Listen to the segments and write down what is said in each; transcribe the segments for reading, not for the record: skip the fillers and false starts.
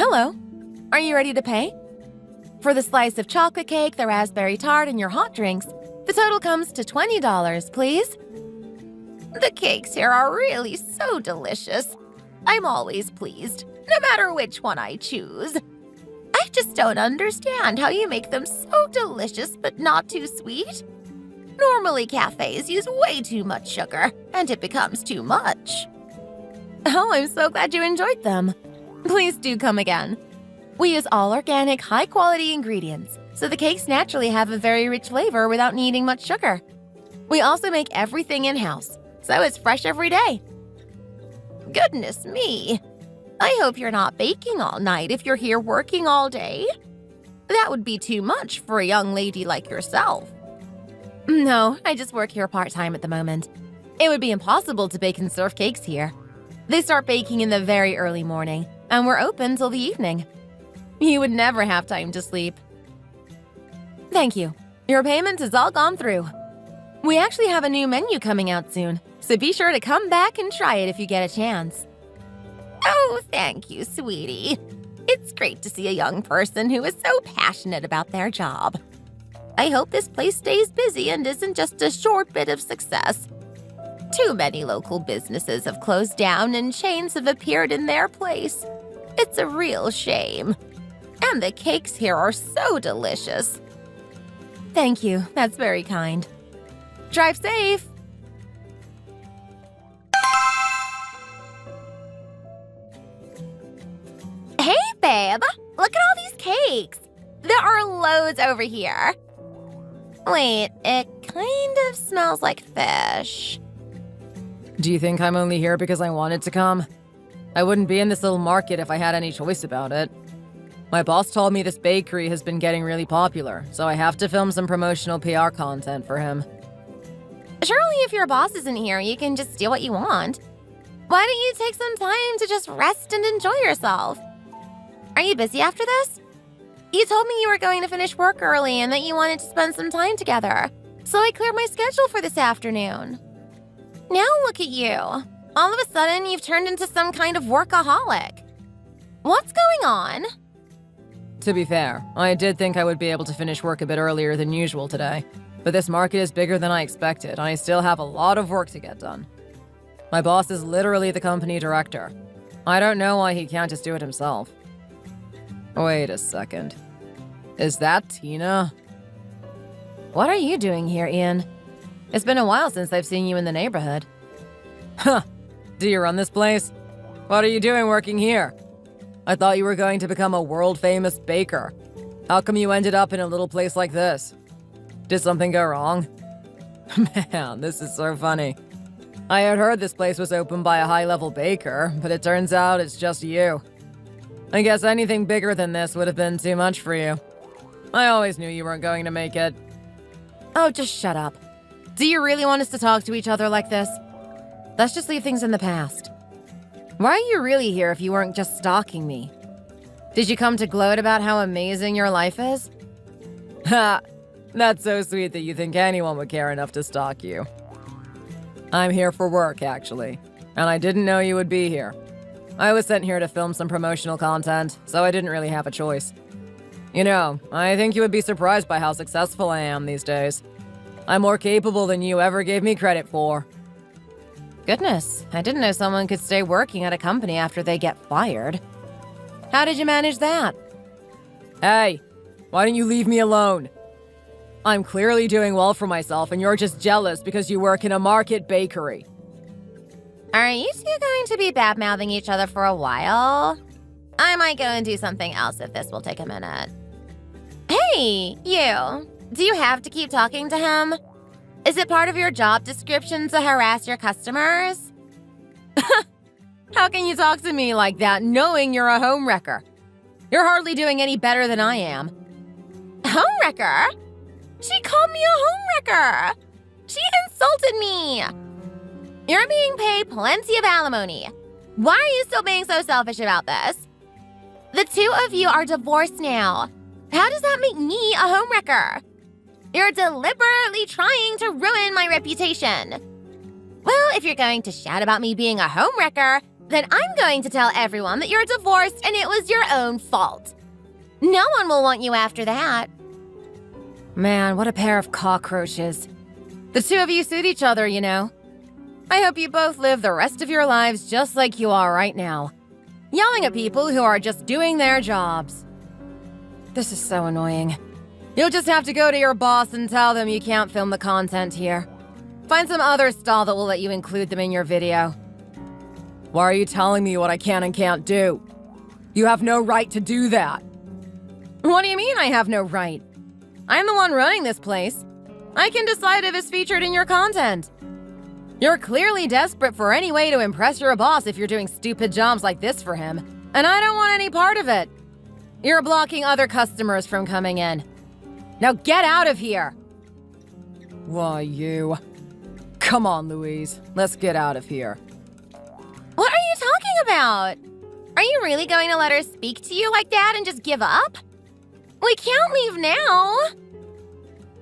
Hello. Are you ready to pay? For the slice of chocolate cake, the raspberry tart, and your hot drinks, the total comes to $20, please. The cakes here are really so delicious. I'm always pleased, no matter which one I choose. I just don't understand how you make them so delicious but not too sweet. Normally, cafes use way too much sugar, and it becomes too much. Oh, I'm so glad you enjoyed them. Please do come again. We use all organic, high-quality ingredients, so the cakes naturally have a very rich flavor without needing much sugar. We also make everything in-house, so it's fresh every day. Goodness me! I hope you're not baking all night if you're here working all day. That would be too much for a young lady like yourself. No, I just work here part-time at the moment. It would be impossible to bake and serve cakes here. They start baking in the very early morning, and we're open till the evening. You would never have time to sleep. Thank you. Your payment has all gone through. We actually have a new menu coming out soon, so be sure to come back and try it if you get a chance. Oh, thank you, sweetie. It's great to see a young person who is so passionate about their job. I hope this place stays busy and isn't just a short bit of success. Too many local businesses have closed down and chains have appeared in their place. It's a real shame. And the cakes here are so delicious. Thank you. That's very kind. Drive safe! Hey, babe! Look at all these cakes! There are loads over here. Wait, it kind of smells like fish. Do you think I'm only here because I wanted to come? I wouldn't be in this little market if I had any choice about it. My boss told me this bakery has been getting really popular, so I have to film some promotional PR content for him. Surely if your boss isn't here, you can just do what you want. Why don't you take some time to just rest and enjoy yourself? Are you busy after this? You told me you were going to finish work early and that you wanted to spend some time together, so I cleared my schedule for this afternoon. Now look at you. All of a sudden, you've turned into some kind of workaholic. What's going on? To be fair, I did think I would be able to finish work a bit earlier than usual today, but this market is bigger than I expected, and I still have a lot of work to get done. My boss is literally the company director. I don't know why he can't just do it himself. Wait a second. Is that Tina? What are you doing here, Ian? It's been a while since I've seen you in the neighborhood. Huh. Do you run this place? What are you doing working here? I thought you were going to become a world-famous baker. How come you ended up in a little place like this? Did something go wrong? Man, this is so funny. I had heard this place was opened by a high-level baker, but it turns out it's just you. I guess anything bigger than this would have been too much for you. I always knew you weren't going to make it. Oh, just shut up. Do you really want us to talk to each other like this? Let's just leave things in the past. Why are you really here if you weren't just stalking me? Did you come to gloat about how amazing your life is? Ha! That's so sweet that you think anyone would care enough to stalk you. I'm here for work, actually, and I didn't know you would be here. I was sent here to film some promotional content, so I didn't really have a choice. You know, I think you would be surprised by how successful I am these days. I'm more capable than you ever gave me credit for. Goodness, I didn't know someone could stay working at a company after they get fired. How did you manage that? Hey, why don't you leave me alone? I'm clearly doing well for myself and you're just jealous because you work in a market bakery. Are you two going to be bad-mouthing each other for a while? I might go and do something else if this will take a minute. Hey, you! Do you have to keep talking to him? Is it part of your job description to harass your customers? How can you talk to me like that knowing you're a homewrecker? You're hardly doing any better than I am. Homewrecker? She called me a homewrecker! She insulted me! You're being paid plenty of alimony. Why are you still being so selfish about this? The two of you are divorced now. How does that make me a homewrecker? You're deliberately trying to ruin my reputation. Well, if you're going to shout about me being a homewrecker, Then I'm going to tell everyone that you're divorced and it was your own fault. No one will want you after that. Man, what a pair of cockroaches. The two of you suit each other, you know. I hope you both live the rest of your lives just like you are right now, yelling at people who are just doing their jobs. This is so annoying. You'll just have to go to your boss and tell them you can't film the content here. Find some other stall that will let you include them in your video. Why are you telling me what I can and can't do? You have no right to do that. What do you mean I have no right? I'm the one running this place. I can decide if it's featured in your content. You're clearly desperate for any way to impress your boss if you're doing stupid jobs like this for him, and I don't want any part of it. You're blocking other customers from coming in. Now get out of here! Why, you... Come on, Louise. Let's get out of here. What are you talking about? Are you really going to let her speak to you like that and just give up? We can't leave now.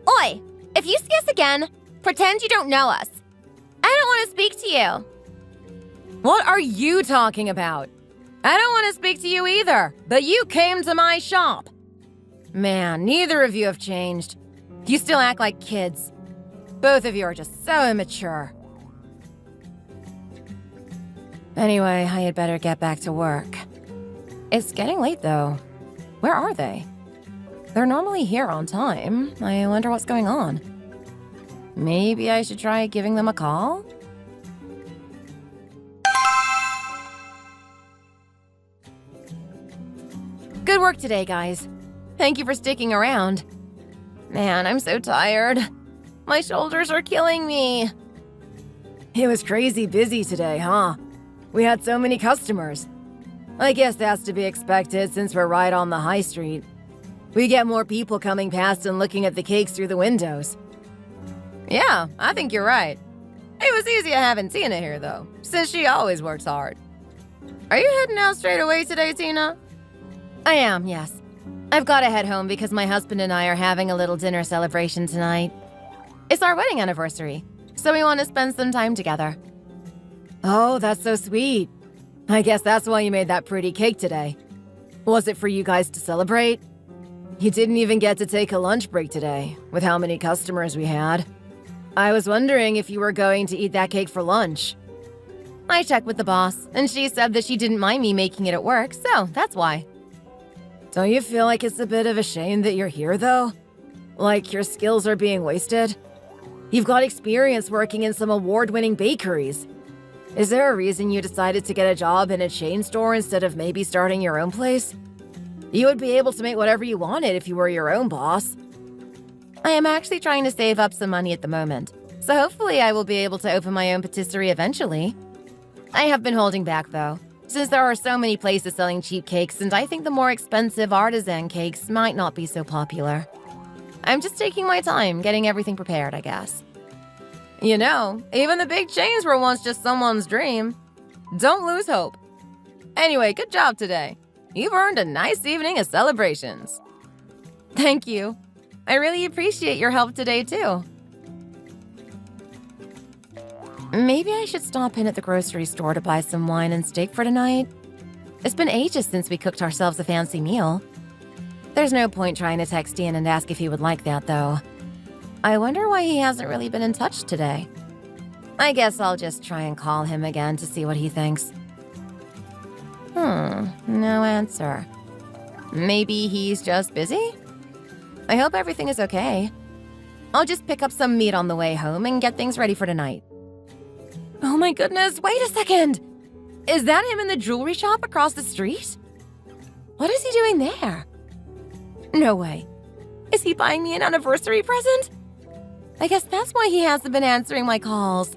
Oi, if you see us again, pretend you don't know us. I don't want to speak to you. What are you talking about? I don't want to speak to you either, but you came to my shop. Man, neither of you have changed. You still act like kids. Both of you are just so immature. Anyway, I had better get back to work. It's getting late, though. Where are they? They're normally here on time. I wonder what's going on. Maybe I should try giving them a call? Good work today, guys. Thank you for sticking around. Man, I'm so tired. My shoulders are killing me. It was crazy busy today, huh? We had so many customers. I guess that's to be expected since we're right on the high street. We get more people coming past and looking at the cakes through the windows. Yeah, I think you're right. It was easy having Tina here, though, since she always works hard. Are you heading out straight away today, Tina? I am, yes. I've got to head home because my husband and I are having a little dinner celebration tonight. It's our wedding anniversary, so we want to spend some time together. Oh, that's so sweet. I guess that's why you made that pretty cake today. Was it for you guys to celebrate? You didn't even get to take a lunch break today, with how many customers we had. I was wondering if you were going to eat that cake for lunch. I checked with the boss, and she said that she didn't mind me making it at work, so that's why. Don't you feel like it's a bit of a shame that you're here, though? Like your skills are being wasted? You've got experience working in some award-winning bakeries. Is there a reason you decided to get a job in a chain store instead of maybe starting your own place? You would be able to make whatever you wanted if you were your own boss. I am actually trying to save up some money at the moment, so hopefully I will be able to open my own patisserie eventually. I have been holding back, though, since there are so many places selling cheap cakes, and I think the more expensive artisan cakes might not be so popular. I'm just taking my time getting everything prepared, I guess. You know, even the big chains were once just someone's dream. Don't lose hope. Anyway, good job today. You've earned a nice evening of celebrations. Thank you. I really appreciate your help today, too. Maybe I should stop in at the grocery store to buy some wine and steak for tonight. It's been ages since we cooked ourselves a fancy meal. There's no point trying to text Ian and ask if he would like that, though. I wonder why he hasn't really been in touch today. I guess I'll just try and call him again to see what he thinks. No answer. Maybe he's just busy? I hope everything is okay. I'll just pick up some meat on the way home and get things ready for tonight. Oh my goodness, wait a second! Is that him in the jewelry shop across the street? What is he doing there? No way. Is he buying me an anniversary present? I guess that's why he hasn't been answering my calls.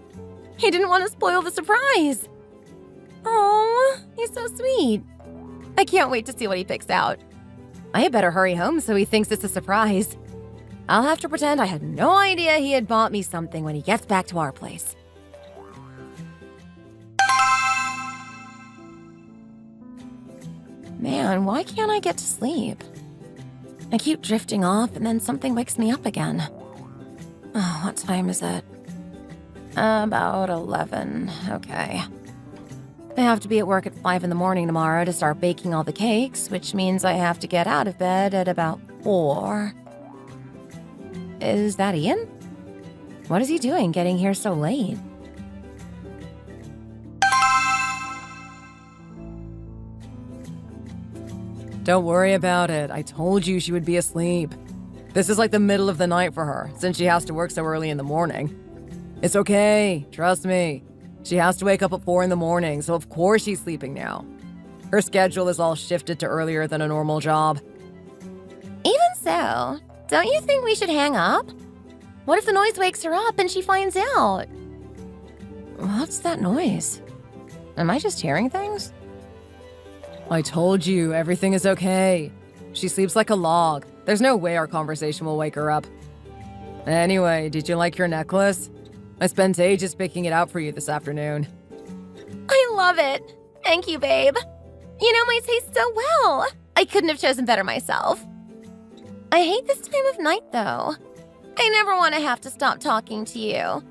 He didn't want to spoil the surprise. Oh, he's so sweet. I can't wait to see what he picks out. I had better hurry home so he thinks it's a surprise. I'll have to pretend I had no idea he had bought me something when he gets back to our place. Man, why can't I get to sleep? I keep drifting off and then something wakes me up again. Oh, what time is it? About 11. Okay. I have to be at work at 5 in the morning tomorrow to start baking all the cakes, which means I have to get out of bed at about 4. Is that Ian? What is he doing getting here so late? Don't worry about it. I told you she would be asleep. This is like the middle of the night for her, since she has to work so early in the morning. It's okay, trust me. She has to wake up at 4 in the morning, so of course she's sleeping now. Her schedule is all shifted to earlier than a normal job. Even so, don't you think we should hang up? What if the noise wakes her up and she finds out? What's that noise? Am I just hearing things? I told you, everything is okay. She sleeps like a log. There's no way our conversation will wake her up. Anyway, did you like your necklace? I spent ages picking it out for you this afternoon. I love it. Thank you, babe. You know my taste so well. I couldn't have chosen better myself. I hate this time of night, though. I never want to have to stop talking to you.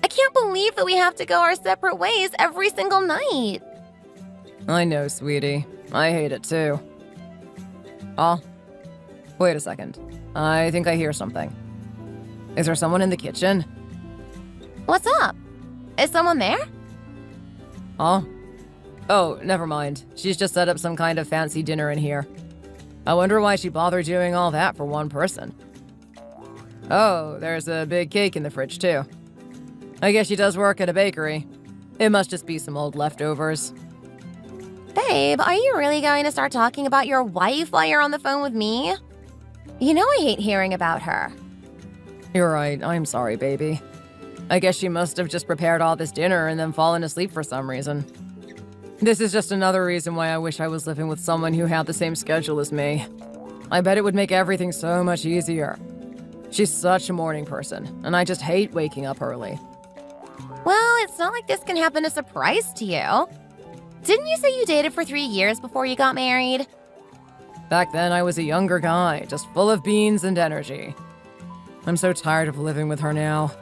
I can't believe that we have to go our separate ways every single night. I know, sweetie. I hate it too. Oh, wait a second. I think I hear something. Is there someone in the kitchen? What's up? Is someone there? Huh? Oh, never mind. She's just set up some kind of fancy dinner in here. I wonder why she bothered doing all that for one person. Oh, there's a big cake in the fridge, too. I guess she does work at a bakery. It must just be some old leftovers. Babe, are you really going to start talking about your wife while you're on the phone with me? You know I hate hearing about her. You're right. I'm sorry, baby. I guess she must have just prepared all this dinner and then fallen asleep for some reason. This is just another reason why I wish I was living with someone who had the same schedule as me. I bet it would make everything so much easier. She's such a morning person, and I just hate waking up early. Well, it's not like this can happen a surprise to you. Didn't you say you dated for 3 years before you got married? Back then, I was a younger guy, just full of beans and energy. I'm so tired of living with her now.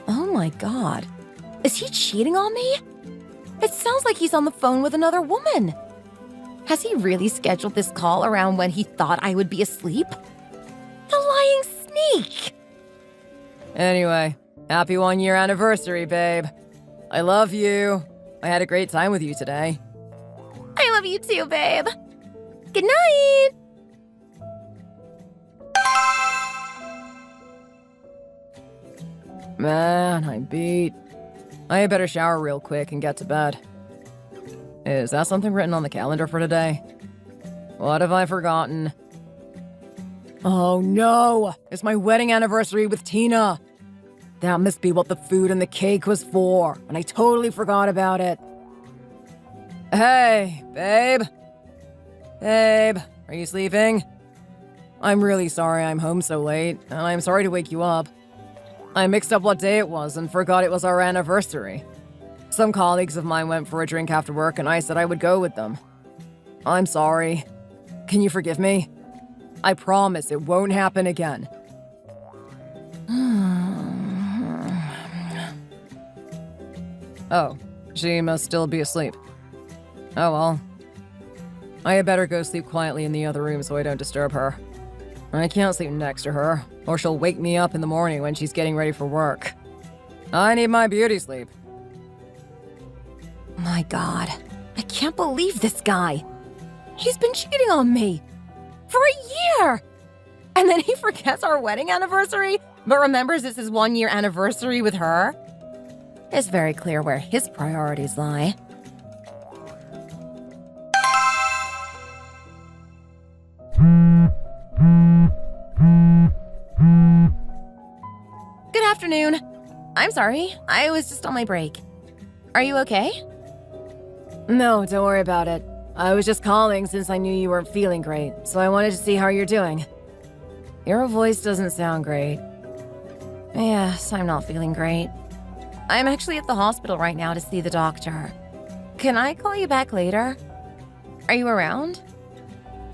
Oh my god. Is he cheating on me? It sounds like he's on the phone with another woman. Has he really scheduled this call around when he thought I would be asleep? The lying sneak! Anyway, happy 1-year anniversary, babe. I love you. I had a great time with you today. I love you too, babe. Good night! Man, I'm beat. I had better shower real quick and get to bed. Is that something written on the calendar for today? What have I forgotten? Oh no! It's my wedding anniversary with Tina! That must be what the food and the cake was for, and I totally forgot about it. Hey, babe? Babe, are you sleeping? I'm really sorry I'm home so late, and I'm sorry to wake you up. I mixed up what day it was and forgot it was our anniversary. Some colleagues of mine went for a drink after work, and I said I would go with them. I'm sorry. Can you forgive me? I promise it won't happen again. Oh, she must still be asleep. Oh well. I had better go sleep quietly in the other room so I don't disturb her. I can't sleep next to her, or she'll wake me up in the morning when she's getting ready for work. I need my beauty sleep. My god, I can't believe this guy. He's been cheating on me for a year! And then he forgets our wedding anniversary, but remembers it's his 1-year anniversary with her? It's very clear where his priorities lie. Good afternoon. I'm sorry, I was just on my break. Are you okay? No, don't worry about it. I was just calling since I knew you weren't feeling great, so I wanted to see how you're doing. Your voice doesn't sound great. Yes, I'm not feeling great. I'm actually at the hospital right now to see the doctor. Can I call you back later? Are you around?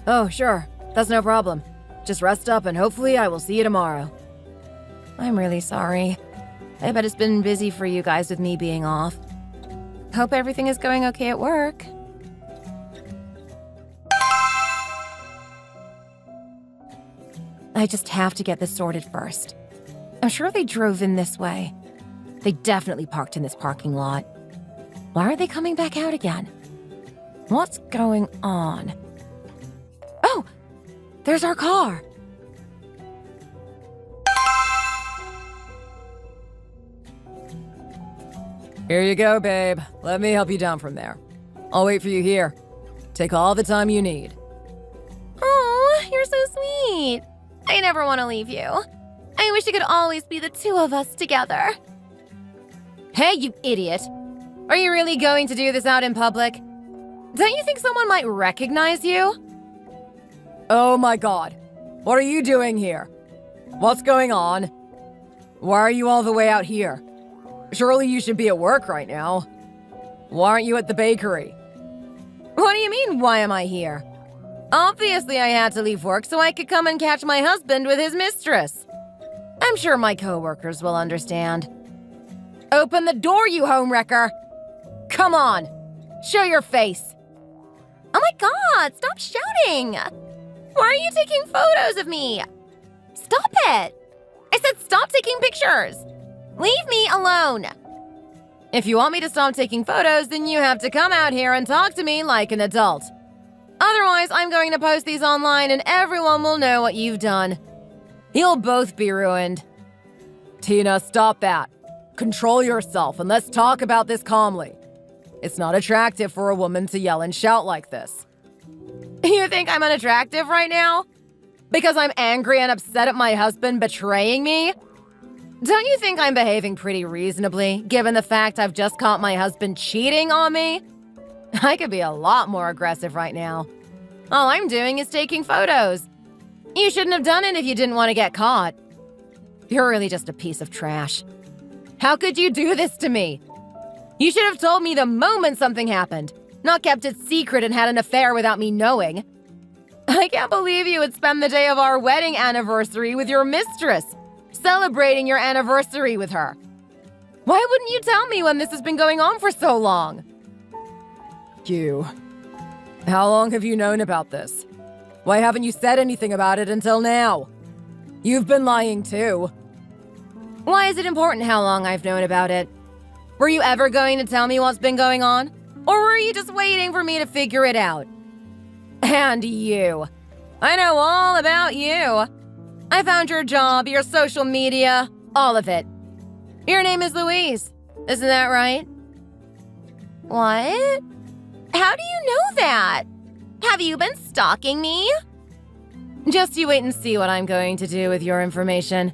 Oh, sure. That's no problem. Just rest up and hopefully I will see you tomorrow. I'm really sorry. I bet it's been busy for you guys with me being off. Hope everything is going okay at work. I just have to get this sorted first. I'm sure they drove in this way. They definitely parked in this parking lot. Why are they coming back out again? What's going on? Oh, there's our car. Here you go, babe. Let me help you down from there. I'll wait for you here. Take all the time you need. Oh, you're so sweet. I never want to leave you. I wish it could always be the two of us together. Hey, you idiot. Are you really going to do this out in public? Don't you think someone might recognize you? Oh my god. What are you doing here? What's going on? Why are you all the way out here? Surely you should be at work right now. Why aren't you at the bakery? What do you mean, why am I here? Obviously, I had to leave work so I could come and catch my husband with his mistress. I'm sure my coworkers will understand. Open the door, you homewrecker! Come on! Show your face! Oh my god, stop shouting! Why are you taking photos of me? Stop it! I said stop taking pictures! Leave me alone! If you want me to stop taking photos, then you have to come out here and talk to me like an adult. Otherwise, I'm going to post these online and everyone will know what you've done. You'll both be ruined. Tina, stop that. Control yourself and let's talk about this calmly. It's not attractive for a woman to yell and shout like this. You think I'm unattractive right now? Because I'm angry and upset at my husband betraying me? Don't you think I'm behaving pretty reasonably, given the fact I've just caught my husband cheating on me? I could be a lot more aggressive right now. All I'm doing is taking photos. You shouldn't have done it if you didn't want to get caught. You're really just a piece of trash. How could you do this to me? You should have told me the moment something happened, not kept it secret and had an affair without me knowing. I can't believe you would spend the day of our wedding anniversary with your mistress, celebrating your anniversary with her. Why wouldn't you tell me when this has been going on for so long? How long have you known about this? Why haven't you said anything about it until now? You've been lying too. Why is it important how long I've known about it? Were you ever going to tell me what's been going on? Or were you just waiting for me to figure it out? And you. I know all about you. I found your job, your social media, all of it. Your name is Louise, isn't that right? What? How do you know that? Have you been stalking me? Just you wait and see what I'm going to do with your information.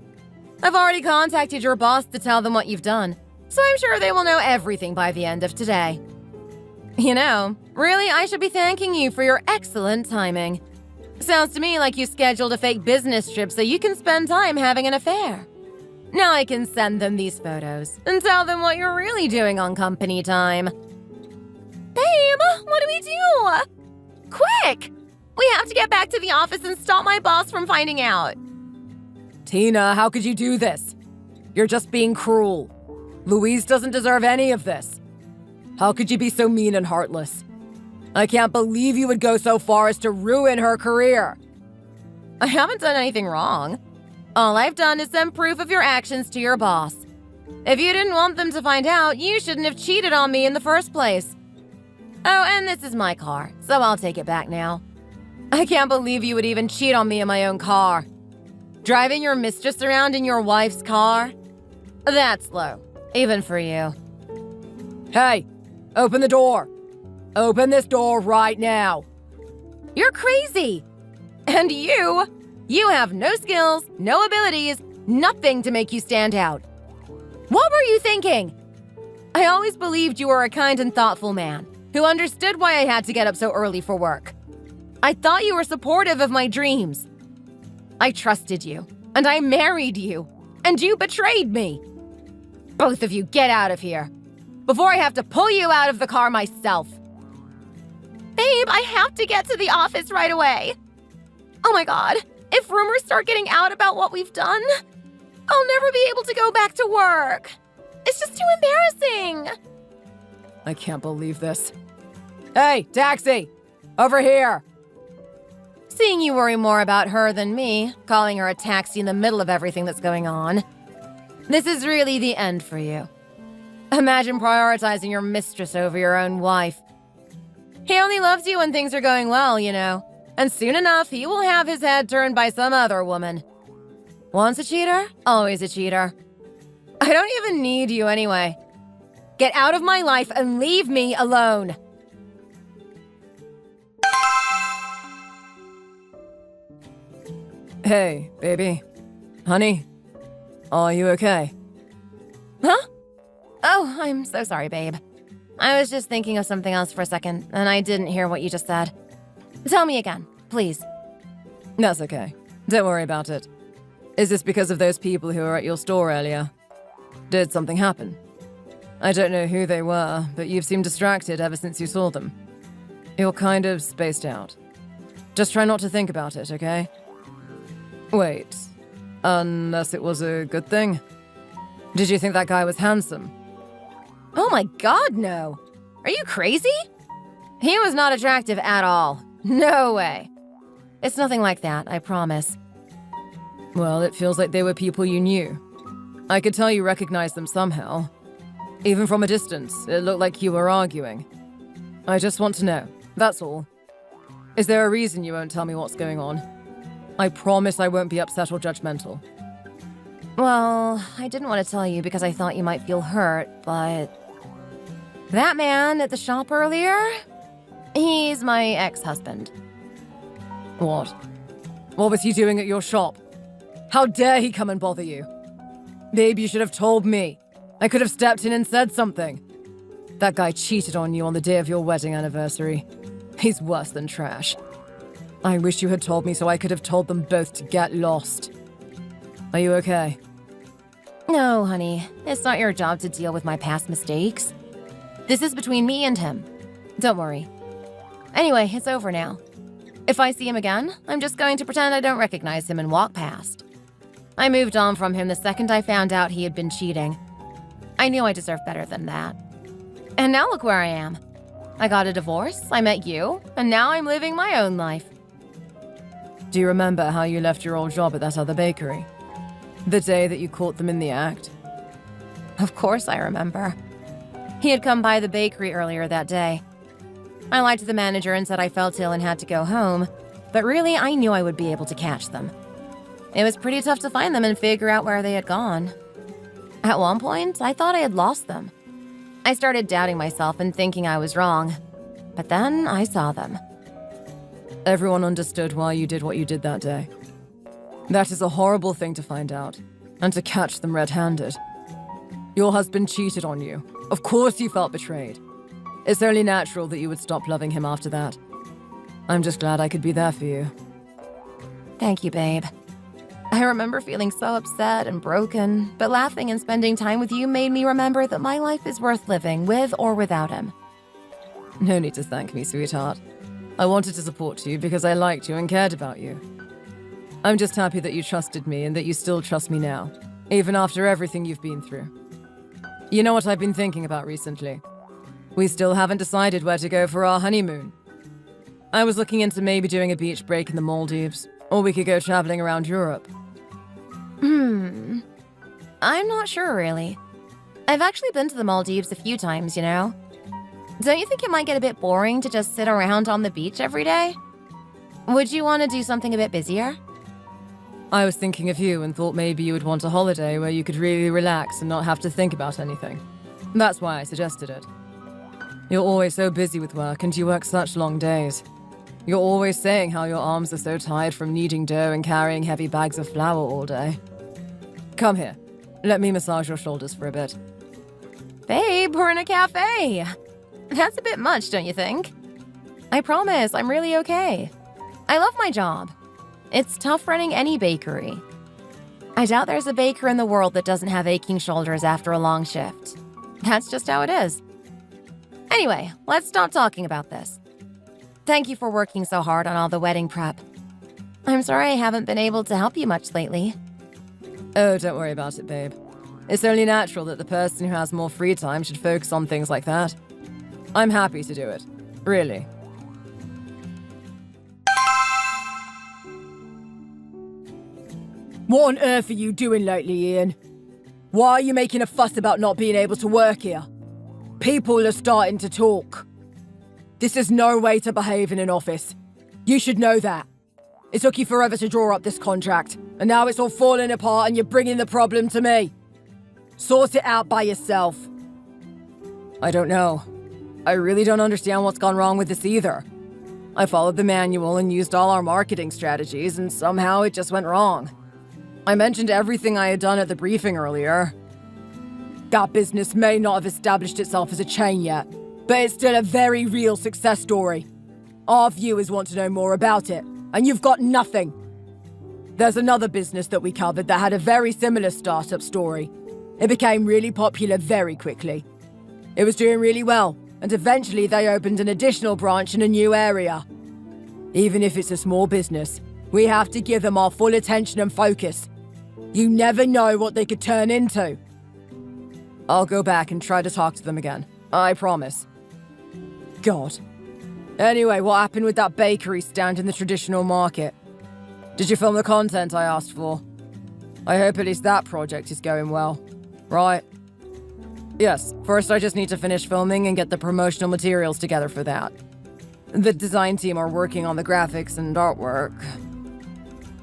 I've already contacted your boss to tell them what you've done, so I'm sure they will know everything by the end of today. You know, really, I should be thanking you for your excellent timing. Sounds to me like you scheduled a fake business trip so you can spend time having an affair. Now I can send them these photos and tell them what you're really doing on company time. Babe, what do we do? Quick! We have to get back to the office and stop my boss from finding out. Tina, how could you do this? You're just being cruel. Louise doesn't deserve any of this. How could you be so mean and heartless? I can't believe you would go so far as to ruin her career. I haven't done anything wrong. All I've done is send proof of your actions to your boss. If you didn't want them to find out, you shouldn't have cheated on me in the first place. Oh, and this is my car, so I'll take it back now. I can't believe you would even cheat on me in my own car. Driving your mistress around in your wife's car? That's low, even for you. Hey, open the door. Open this door right now. You're crazy. And you have no skills, no abilities, nothing to make you stand out. What were you thinking? I always believed you were a kind and thoughtful man who understood why I had to get up so early for work. I thought you were supportive of my dreams. I trusted you, and I married you, and you betrayed me. Both of you get out of here, before I have to pull you out of the car myself. Babe, I have to get to the office right away. Oh my god, if rumors start getting out about what we've done, I'll never be able to go back to work. It's just too embarrassing. I can't believe this. Hey, taxi! Over here! Seeing you worry more about her than me, calling her a taxi in the middle of everything that's going on. This is really the end for you. Imagine prioritizing your mistress over your own wife. He only loves you when things are going well, you know. And soon enough, he will have his head turned by some other woman. Once a cheater, always a cheater. I don't even need you anyway. Get out of my life and leave me alone. Hey, baby. Honey, are you okay? Huh? Oh, I'm so sorry, babe. I was just thinking of something else for a second, and I didn't hear what you just said. Tell me again, please. That's okay. Don't worry about it. Is this because of those people who were at your store earlier? Did something happen? I don't know who they were, but you've seemed distracted ever since you saw them. You're kind of spaced out. Just try not to think about it, okay? Wait, unless it was a good thing? Did you think that guy was handsome? Oh my god, no. Are you crazy? He was not attractive at all. No way. It's nothing like that, I promise. Well, it feels like they were people you knew. I could tell you recognized them somehow. Even from a distance, it looked like you were arguing. I just want to know, that's all. Is there a reason you won't tell me what's going on? I promise I won't be upset or judgmental. Well, I didn't want to tell you because I thought you might feel hurt, but... That man at the shop earlier? He's my ex-husband. What? What was he doing at your shop? How dare he come and bother you? Babe, you should have told me. I could have stepped in and said something. That guy cheated on you on the day of your wedding anniversary. He's worse than trash. I wish you had told me so I could have told them both to get lost. Are you okay? No, honey. It's not your job to deal with my past mistakes. This is between me and him. Don't worry. Anyway, it's over now. If I see him again, I'm just going to pretend I don't recognize him and walk past. I moved on from him the second I found out he had been cheating. I knew I deserved better than that. And now look where I am. I got a divorce, I met you, and now I'm living my own life. Do you remember how you left your old job at that other bakery? The day that you caught them in the act? Of course I remember. He had come by the bakery earlier that day. I lied to the manager and said I felt ill and had to go home, but really I knew I would be able to catch them. It was pretty tough to find them and figure out where they had gone. At one point, I thought I had lost them. I started doubting myself and thinking I was wrong, but then I saw them. Everyone understood why you did what you did that day. That is a horrible thing to find out, and to catch them red-handed. Your husband cheated on you. Of course you felt betrayed. It's only natural that you would stop loving him after that. I'm just glad I could be there for you. Thank you, babe. I remember feeling so upset and broken, but laughing and spending time with you made me remember that my life is worth living with or without him. No need to thank me, sweetheart. I wanted to support you because I liked you and cared about you. I'm just happy that you trusted me and that you still trust me now, even after everything you've been through. You know what I've been thinking about recently? We still haven't decided where to go for our honeymoon. I was looking into maybe doing a beach break in the Maldives, or we could go traveling around Europe. I'm not sure, really. I've actually been to the Maldives a few times, you know. Don't you think it might get a bit boring to just sit around on the beach every day? Would you want to do something a bit busier? I was thinking of you and thought maybe you would want a holiday where you could really relax and not have to think about anything. That's why I suggested it. You're always so busy with work and you work such long days. You're always saying how your arms are so tired from kneading dough and carrying heavy bags of flour all day. Come here. Let me massage your shoulders for a bit. Babe, we're in a cafe. That's a bit much, don't you think? I promise, I'm really okay. I love my job. It's tough running any bakery. I doubt there's a baker in the world that doesn't have aching shoulders after a long shift. That's just how it is. Anyway, let's stop talking about this. Thank you for working so hard on all the wedding prep. I'm sorry I haven't been able to help you much lately. Oh, don't worry about it, babe. It's only natural that the person who has more free time should focus on things like that. I'm happy to do it. Really. What on earth are you doing lately, Ian? Why are you making a fuss about not being able to work here? People are starting to talk. This is no way to behave in an office. You should know that. It took you forever to draw up this contract, and now it's all falling apart and you're bringing the problem to me. Sort it out by yourself. I don't know. I really don't understand what's gone wrong with this either. I followed the manual and used all our marketing strategies, and somehow it just went wrong. I mentioned everything I had done at the briefing earlier. That business may not have established itself as a chain yet, but it's still a very real success story. Our viewers want to know more about it, and you've got nothing. There's another business that we covered that had a very similar startup story. It became really popular very quickly. It was doing really well, and eventually they opened an additional branch in a new area. Even if it's a small business, we have to give them our full attention and focus. You never know what they could turn into. I'll go back and try to talk to them again. I promise. God. Anyway, what happened with that bakery stand in the traditional market? Did you film the content I asked for? I hope at least that project is going well. Right? Yes, first I just need to finish filming and get the promotional materials together for that. The design team are working on the graphics and artwork.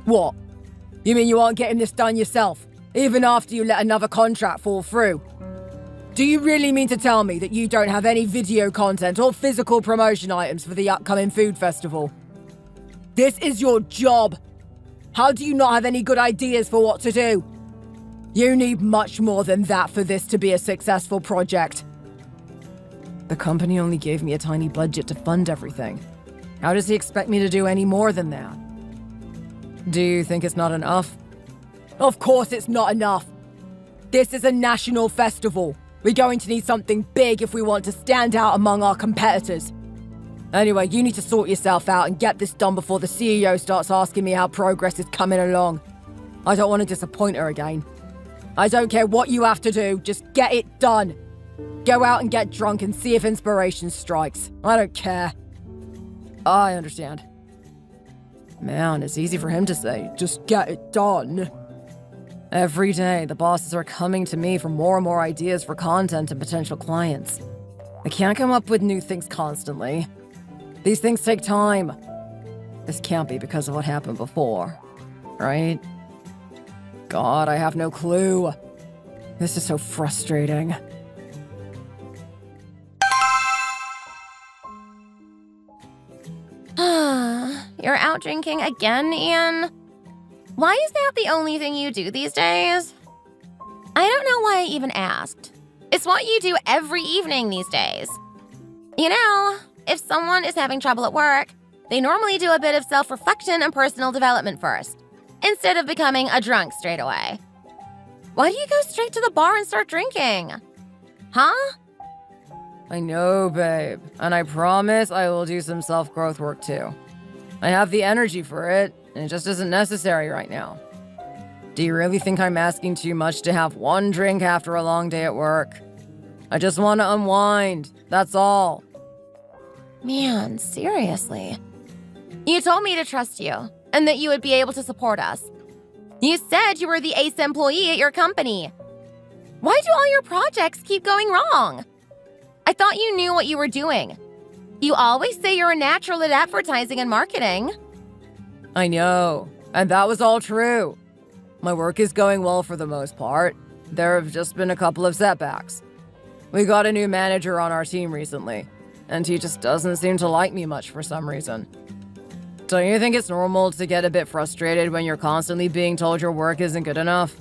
What? You mean you aren't getting this done yourself, even after you let another contract fall through? Do you really mean to tell me that you don't have any video content or physical promotion items for the upcoming food festival? This is your job. How do you not have any good ideas for what to do? You need much more than that for this to be a successful project. The company only gave me a tiny budget to fund everything. How does he expect me to do any more than that? Do you think it's not enough? Of course it's not enough. This is a national festival. We're going to need something big if we want to stand out among our competitors. Anyway, you need to sort yourself out and get this done before the CEO starts asking me how progress is coming along. I don't want to disappoint her again. I don't care what you have to do, just get it done. Go out and get drunk and see if inspiration strikes. I don't care. I understand. Man, it's easy for him to say, just get it done. Every day, the bosses are coming to me for more and more ideas for content and potential clients. I can't come up with new things constantly. These things take time. This can't be because of what happened before, right? God, I have no clue. This is so frustrating. You're out drinking again, Ian? Why is that the only thing you do these days? I don't know why I even asked. It's what you do every evening these days. You know, if someone is having trouble at work, they normally do a bit of self-reflection and personal development first, instead of becoming a drunk straight away. Why do you go straight to the bar and start drinking? Huh? I know, babe, and I promise I will do some self-growth work too. I have the energy for it, and it just isn't necessary right now. Do you really think I'm asking too much to have one drink after a long day at work? I just want to unwind, that's all. Man, seriously. You told me to trust you, and that you would be able to support us. You said you were the ace employee at your company. Why do all your projects keep going wrong? I thought you knew what you were doing. You always say you're a natural at advertising and marketing. I know, and that was all true. My work is going well for the most part. There have just been a couple of setbacks. We got a new manager on our team recently, and he just doesn't seem to like me much for some reason. Don't you think it's normal to get a bit frustrated when you're constantly being told your work isn't good enough?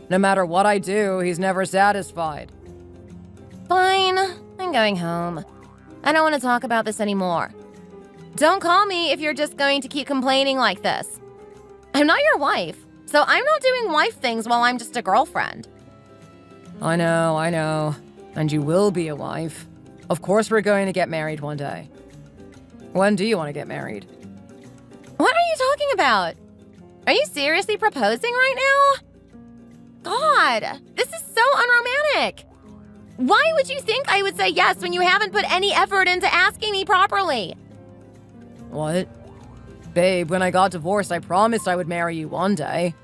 No matter what I do, he's never satisfied. Fine, I'm going home. I don't want to talk about this anymore. Don't call me if you're just going to keep complaining like this. I'm not your wife, so I'm not doing wife things while I'm just a girlfriend. I know. And you will be a wife. Of course we're going to get married one day. When do you want to get married? What are you talking about? Are you seriously proposing right now? God, this is so unromantic. Why would you think I would say yes when you haven't put any effort into asking me properly? What? Babe, when I got divorced, I promised I would marry you one day.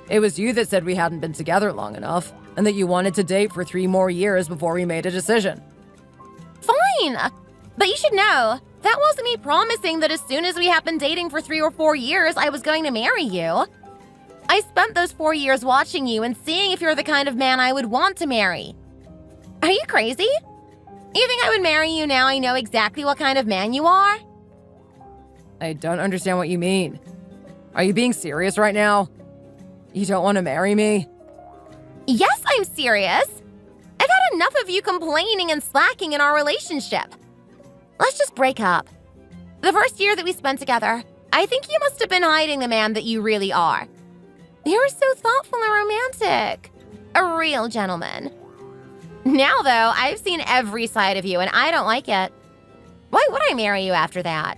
It was you that said we hadn't been together long enough, and that you wanted to date for 3 more years before we made a decision. Fine! But you should know, that wasn't me promising that as soon as we had been dating for 3 or 4 years, I was going to marry you. I spent those 4 years watching you and seeing if you're the kind of man I would want to marry. Are you crazy? You think I would marry you now I know exactly what kind of man you are? I don't understand what you mean. Are you being serious right now? You don't want to marry me? Yes, I'm serious. I've had enough of you complaining and slacking in our relationship. Let's just break up. The first year that we spent together, I think you must have been hiding the man that you really are. You were so thoughtful and romantic. A real gentleman. Now, though, I've seen every side of you and I don't like it. Why would I marry you after that?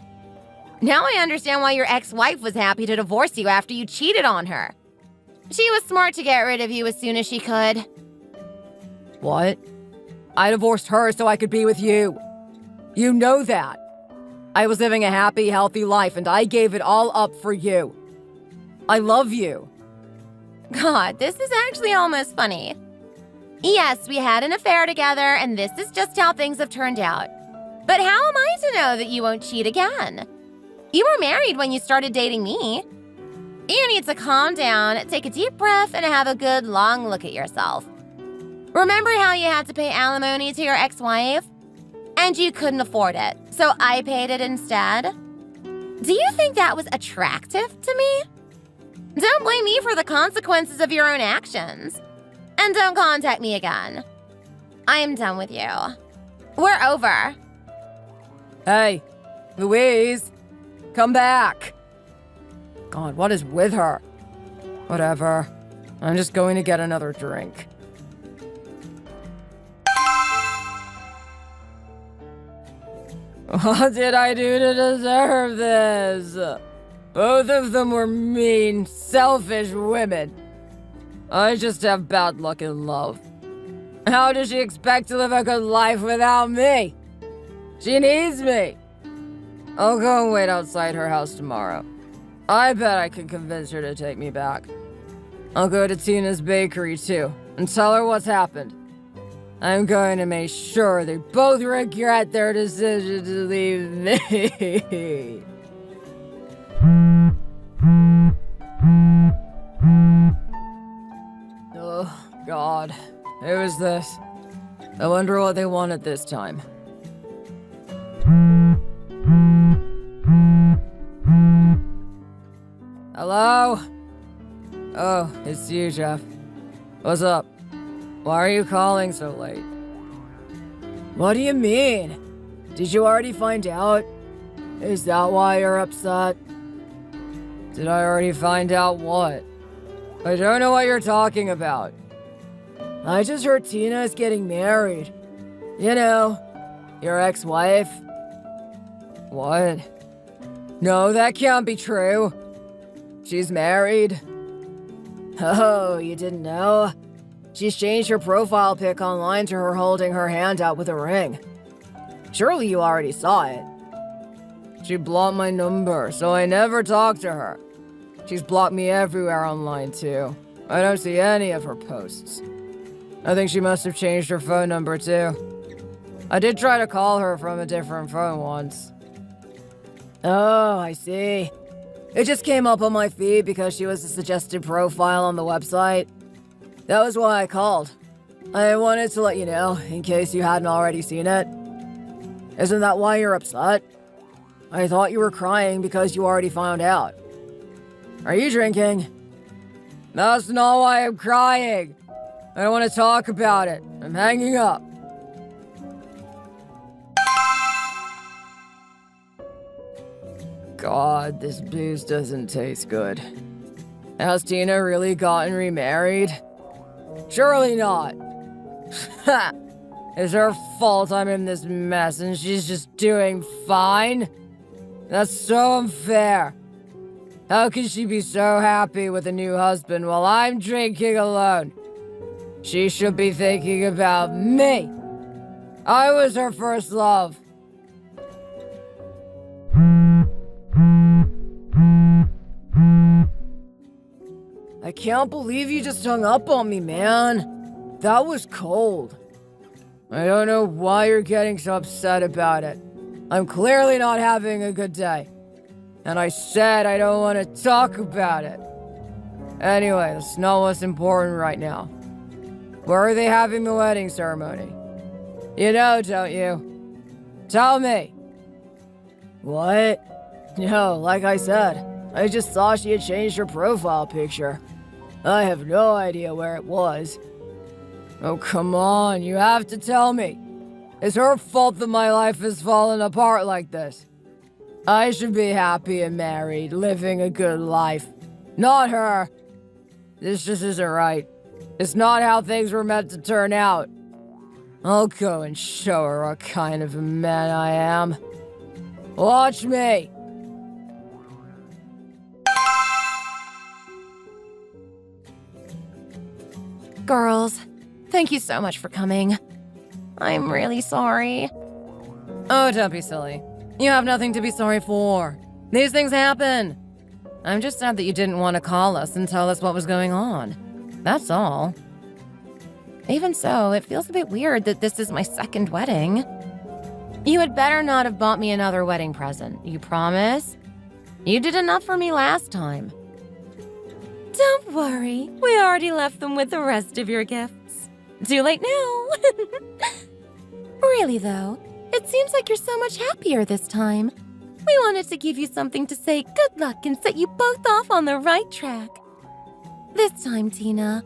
Now I understand why your ex-wife was happy to divorce you after you cheated on her. She was smart to get rid of you as soon as she could. What? I divorced her so I could be with you. You know that. I was living a happy, healthy life and I gave it all up for you. I love you. God, this is actually almost funny. Yes, we had an affair together and this is just how things have turned out. But how am I to know that you won't cheat again? You were married when you started dating me. You need to calm down, take a deep breath, and have a good long look at yourself. Remember how you had to pay alimony to your ex-wife? And you couldn't afford it, so I paid it instead? Do you think that was attractive to me? Don't blame me for the consequences of your own actions. And don't contact me again. I am done with you. We're over. Hey, Louise, come back. God, what is with her? Whatever. I'm just going to get another drink. What did I do to deserve this? Both of them were mean, selfish women. I just have bad luck in love. How does she expect to live a good life without me? She needs me. I'll go and wait outside her house tomorrow. I bet I can convince her to take me back. I'll go to Tina's bakery too and tell her what's happened. I'm going to make sure they both regret their decision to leave me. Oh, God. Who is this? I wonder what they wanted this time. Hello? Oh, it's you, Jeff. What's up? Why are you calling so late? What do you mean? Did you already find out? Is that why you're upset? Did I already find out what? I don't know what you're talking about. I just heard Tina is getting married. You know, your ex-wife. What? No, that can't be true. She's married. Oh, you didn't know? She's changed her profile pic online to her holding her hand out with a ring. Surely you already saw it. She blocked my number, so I never talked to her. She's blocked me everywhere online, too. I don't see any of her posts. I think she must have changed her phone number, too. I did try to call her from a different phone once. Oh, I see. It just came up on my feed because she was a suggested profile on the website. That was why I called. I wanted to let you know, in case you hadn't already seen it. Isn't that why you're upset? I thought you were crying because you already found out. Are you drinking? That's not why I'm crying. I don't want to talk about it. I'm hanging up. God, this booze doesn't taste good. Has Tina really gotten remarried? Surely not. Ha! It's her fault I'm in this mess and she's just doing fine? That's so unfair. How can she be so happy with a new husband while I'm drinking alone? She should be thinking about me. I was her first love. I can't believe you just hung up on me, man. That was cold. I don't know why you're getting so upset about it. I'm clearly not having a good day. And I said I don't want to talk about it. Anyway, that's not what's important right now. Where are they having the wedding ceremony? You know, don't you? Tell me. What? No, like I said, I just saw she had changed her profile picture. I have no idea where it was. Oh, come on, you have to tell me. It's her fault that my life has fallen apart like this. I should be happy and married, living a good life. Not her. This just isn't right. It's not how things were meant to turn out. I'll go and show her what kind of a man I am. Watch me. Girls, thank you so much for coming. I'm really sorry. Oh, don't be silly. You have nothing to be sorry for. These things happen. I'm just sad that you didn't want to call us and tell us what was going on. That's all. Even so, it feels a bit weird that this is my second wedding. You had better not have bought me another wedding present, you promise? You did enough for me last time. Don't worry, we already left them with the rest of your gifts. Too late now. Really though, it seems like you're so much happier this time. We wanted to give you something to say good luck and set you both off on the right track. This time, Tina,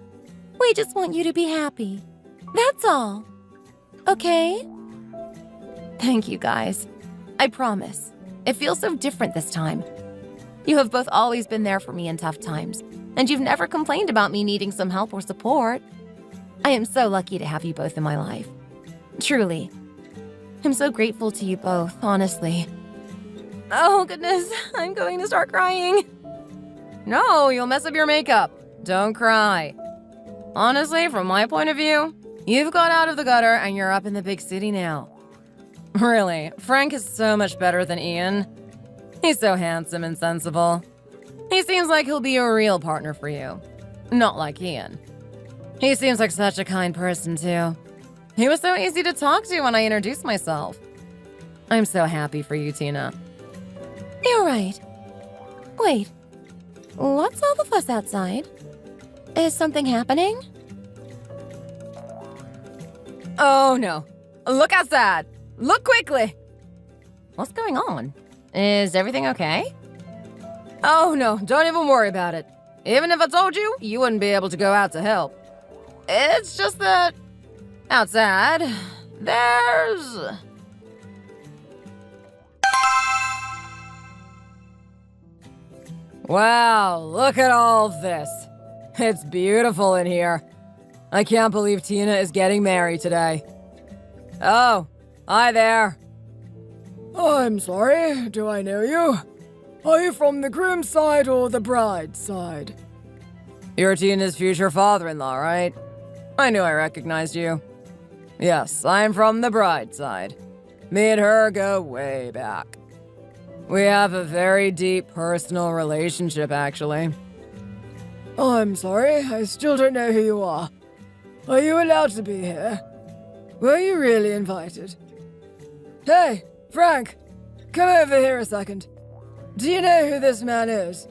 we just want you to be happy. That's all. Okay? Thank you, guys. I promise. It feels so different this time. You have both always been there for me in tough times, and you've never complained about me needing some help or support. I am so lucky to have you both in my life. Truly. I'm so grateful to you both, honestly. Oh, goodness. I'm going to start crying. No, you'll mess up your makeup. Don't cry. Honestly, from my point of view, you've got out of the gutter and you're up in the big city now. Really, Frank is so much better than Ian. He's so handsome and sensible. He seems like he'll be a real partner for you. Not like Ian. He seems like such a kind person, too. He was so easy to talk to when I introduced myself. I'm so happy for you, Tina. You're right. Wait, what's all the fuss outside? Is something happening? Oh, no. Look outside. Look quickly. What's going on? Is everything okay? Oh, no. Don't even worry about it. Even if I told you, you wouldn't be able to go out to help. It's just that outside, there's... Wow, look at all of this. It's beautiful in here. I can't believe Tina is getting married today. Oh, hi there. I'm sorry, do I know you? Are you from the groom's side or the bride's side? You're Tina's future father-in-law, right? I knew I recognized you. Yes, I'm from the bride's side. Me and her go way back. We have a very deep personal relationship, actually. I'm sorry, I still don't know who you are. Are you allowed to be here? Were you really invited? Hey, Frank, come over here a second. Do you know who this man is?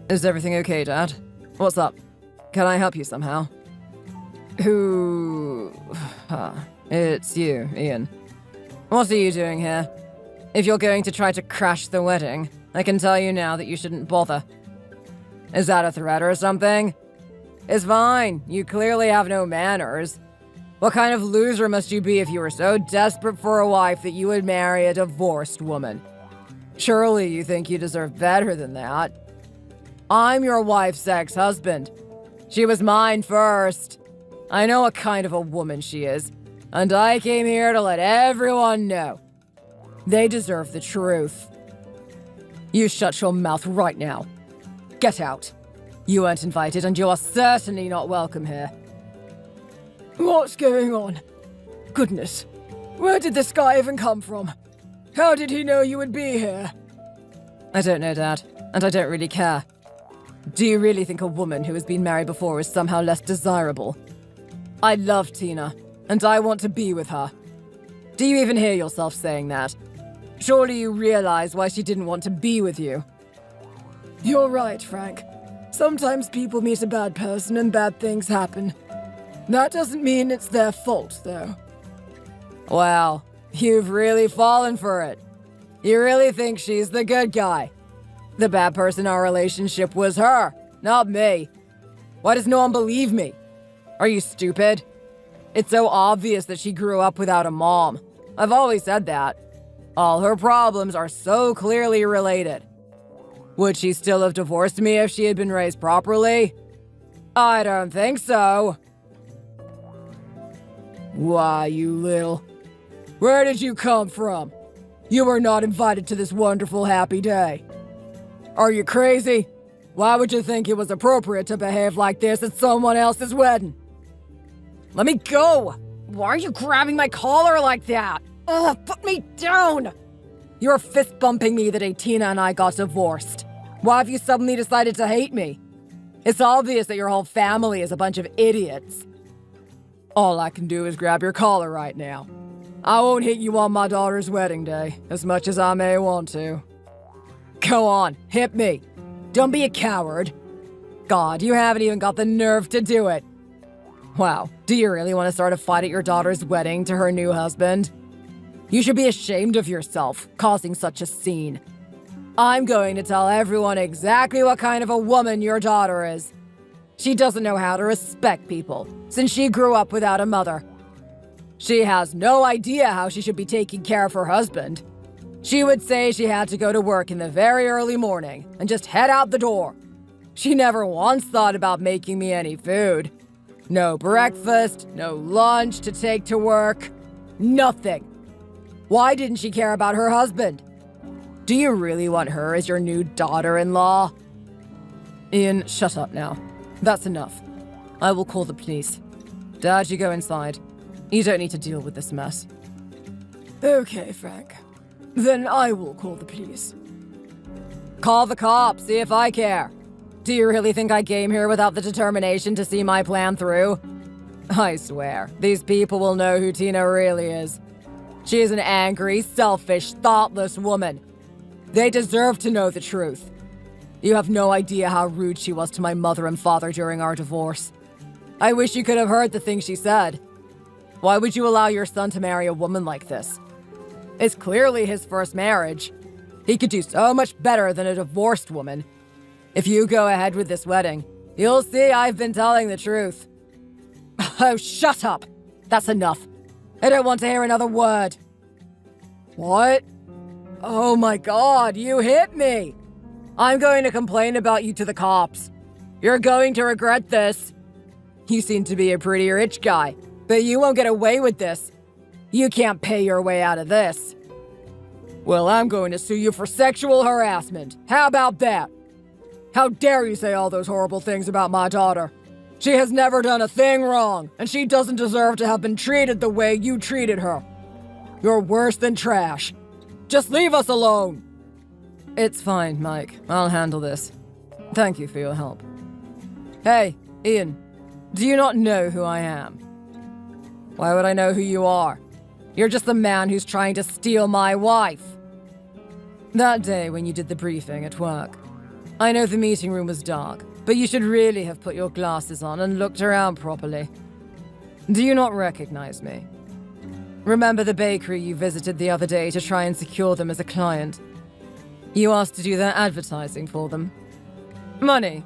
Is everything okay, Dad? What's up? Can I help you somehow? Who... It's you, Ian. What are you doing here? If you're going to try to crash the wedding, I can tell you now that you shouldn't bother. Is that a threat or something? It's fine. You clearly have no manners. What kind of loser must you be if you were so desperate for a wife that you would marry a divorced woman? Surely you think you deserve better than that. I'm your wife's ex-husband. She was mine first. I know what kind of a woman she is, and I came here to let everyone know. They deserve the truth. You shut your mouth right now. Get out. You weren't invited, and you are certainly not welcome here. What's going on? Goodness. Where did this guy even come from? How did he know you would be here? I don't know, Dad, and I don't really care. Do you really think a woman who has been married before is somehow less desirable? I love Tina, and I want to be with her. Do you even hear yourself saying that? Surely you realize why she didn't want to be with you. You're right, Frank. Sometimes people meet a bad person and bad things happen. That doesn't mean it's their fault, though. Wow, you've really fallen for it. You really think she's the good guy. The bad person in our relationship was her, not me. Why does no one believe me? Are you stupid? It's so obvious that she grew up without a mom. I've always said that. All her problems are so clearly related. Would she still have divorced me if she had been raised properly? I don't think so. Why, you little... Where did you come from? You were not invited to this wonderful happy day. Are you crazy? Why would you think it was appropriate to behave like this at someone else's wedding? Let me go! Why are you grabbing my collar like that? Ugh, put me down! You're fist-bumping me the day Tina and I got divorced. Why have you suddenly decided to hate me? It's obvious that your whole family is a bunch of idiots. All I can do is grab your collar right now. I won't hit you on my daughter's wedding day, as much as I may want to. Go on, hit me. Don't be a coward. God, you haven't even got the nerve to do it. Wow, do you really want to start a fight at your daughter's wedding to her new husband? You should be ashamed of yourself, causing such a scene. I'm going to tell everyone exactly what kind of a woman your daughter is. She doesn't know how to respect people, since she grew up without a mother. She has no idea how she should be taking care of her husband. She would say she had to go to work in the very early morning and just head out the door. She never once thought about making me any food. No breakfast, no lunch to take to work. Nothing. Why didn't she care about her husband? Do you really want her as your new daughter-in-law? Ian, shut up now. That's enough. I will call the police. Dad, you go inside. You don't need to deal with this mess. Okay, Frank. Then I will call the police. Call the cops, see if I care. Do you really think I came here without the determination to see my plan through? I swear, these people will know who Tina really is. She is an angry, selfish, thoughtless woman. They deserve to know the truth. You have no idea how rude she was to my mother and father during our divorce. I wish you could have heard the things she said. Why would you allow your son to marry a woman like this? It's clearly his first marriage. He could do so much better than a divorced woman. If you go ahead with this wedding, you'll see I've been telling the truth. Oh, shut up! That's enough. I don't want to hear another word. What? Oh my God, you hit me! I'm going to complain about you to the cops. You're going to regret this. You seem to be a pretty rich guy, but you won't get away with this. You can't pay your way out of this. Well, I'm going to sue you for sexual harassment. How about that? How dare you say all those horrible things about my daughter? She has never done a thing wrong, and she doesn't deserve to have been treated the way you treated her. You're worse than trash. Just leave us alone. It's fine, Mike. I'll handle this. Thank you for your help. Hey, Ian. Do you not know who I am? Why would I know who you are? You're just the man who's trying to steal my wife. That day when you did the briefing at work, I know the meeting room was dark, but you should really have put your glasses on and looked around properly. Do you not recognize me? Remember the bakery you visited the other day to try and secure them as a client? You asked to do their advertising for them. Money.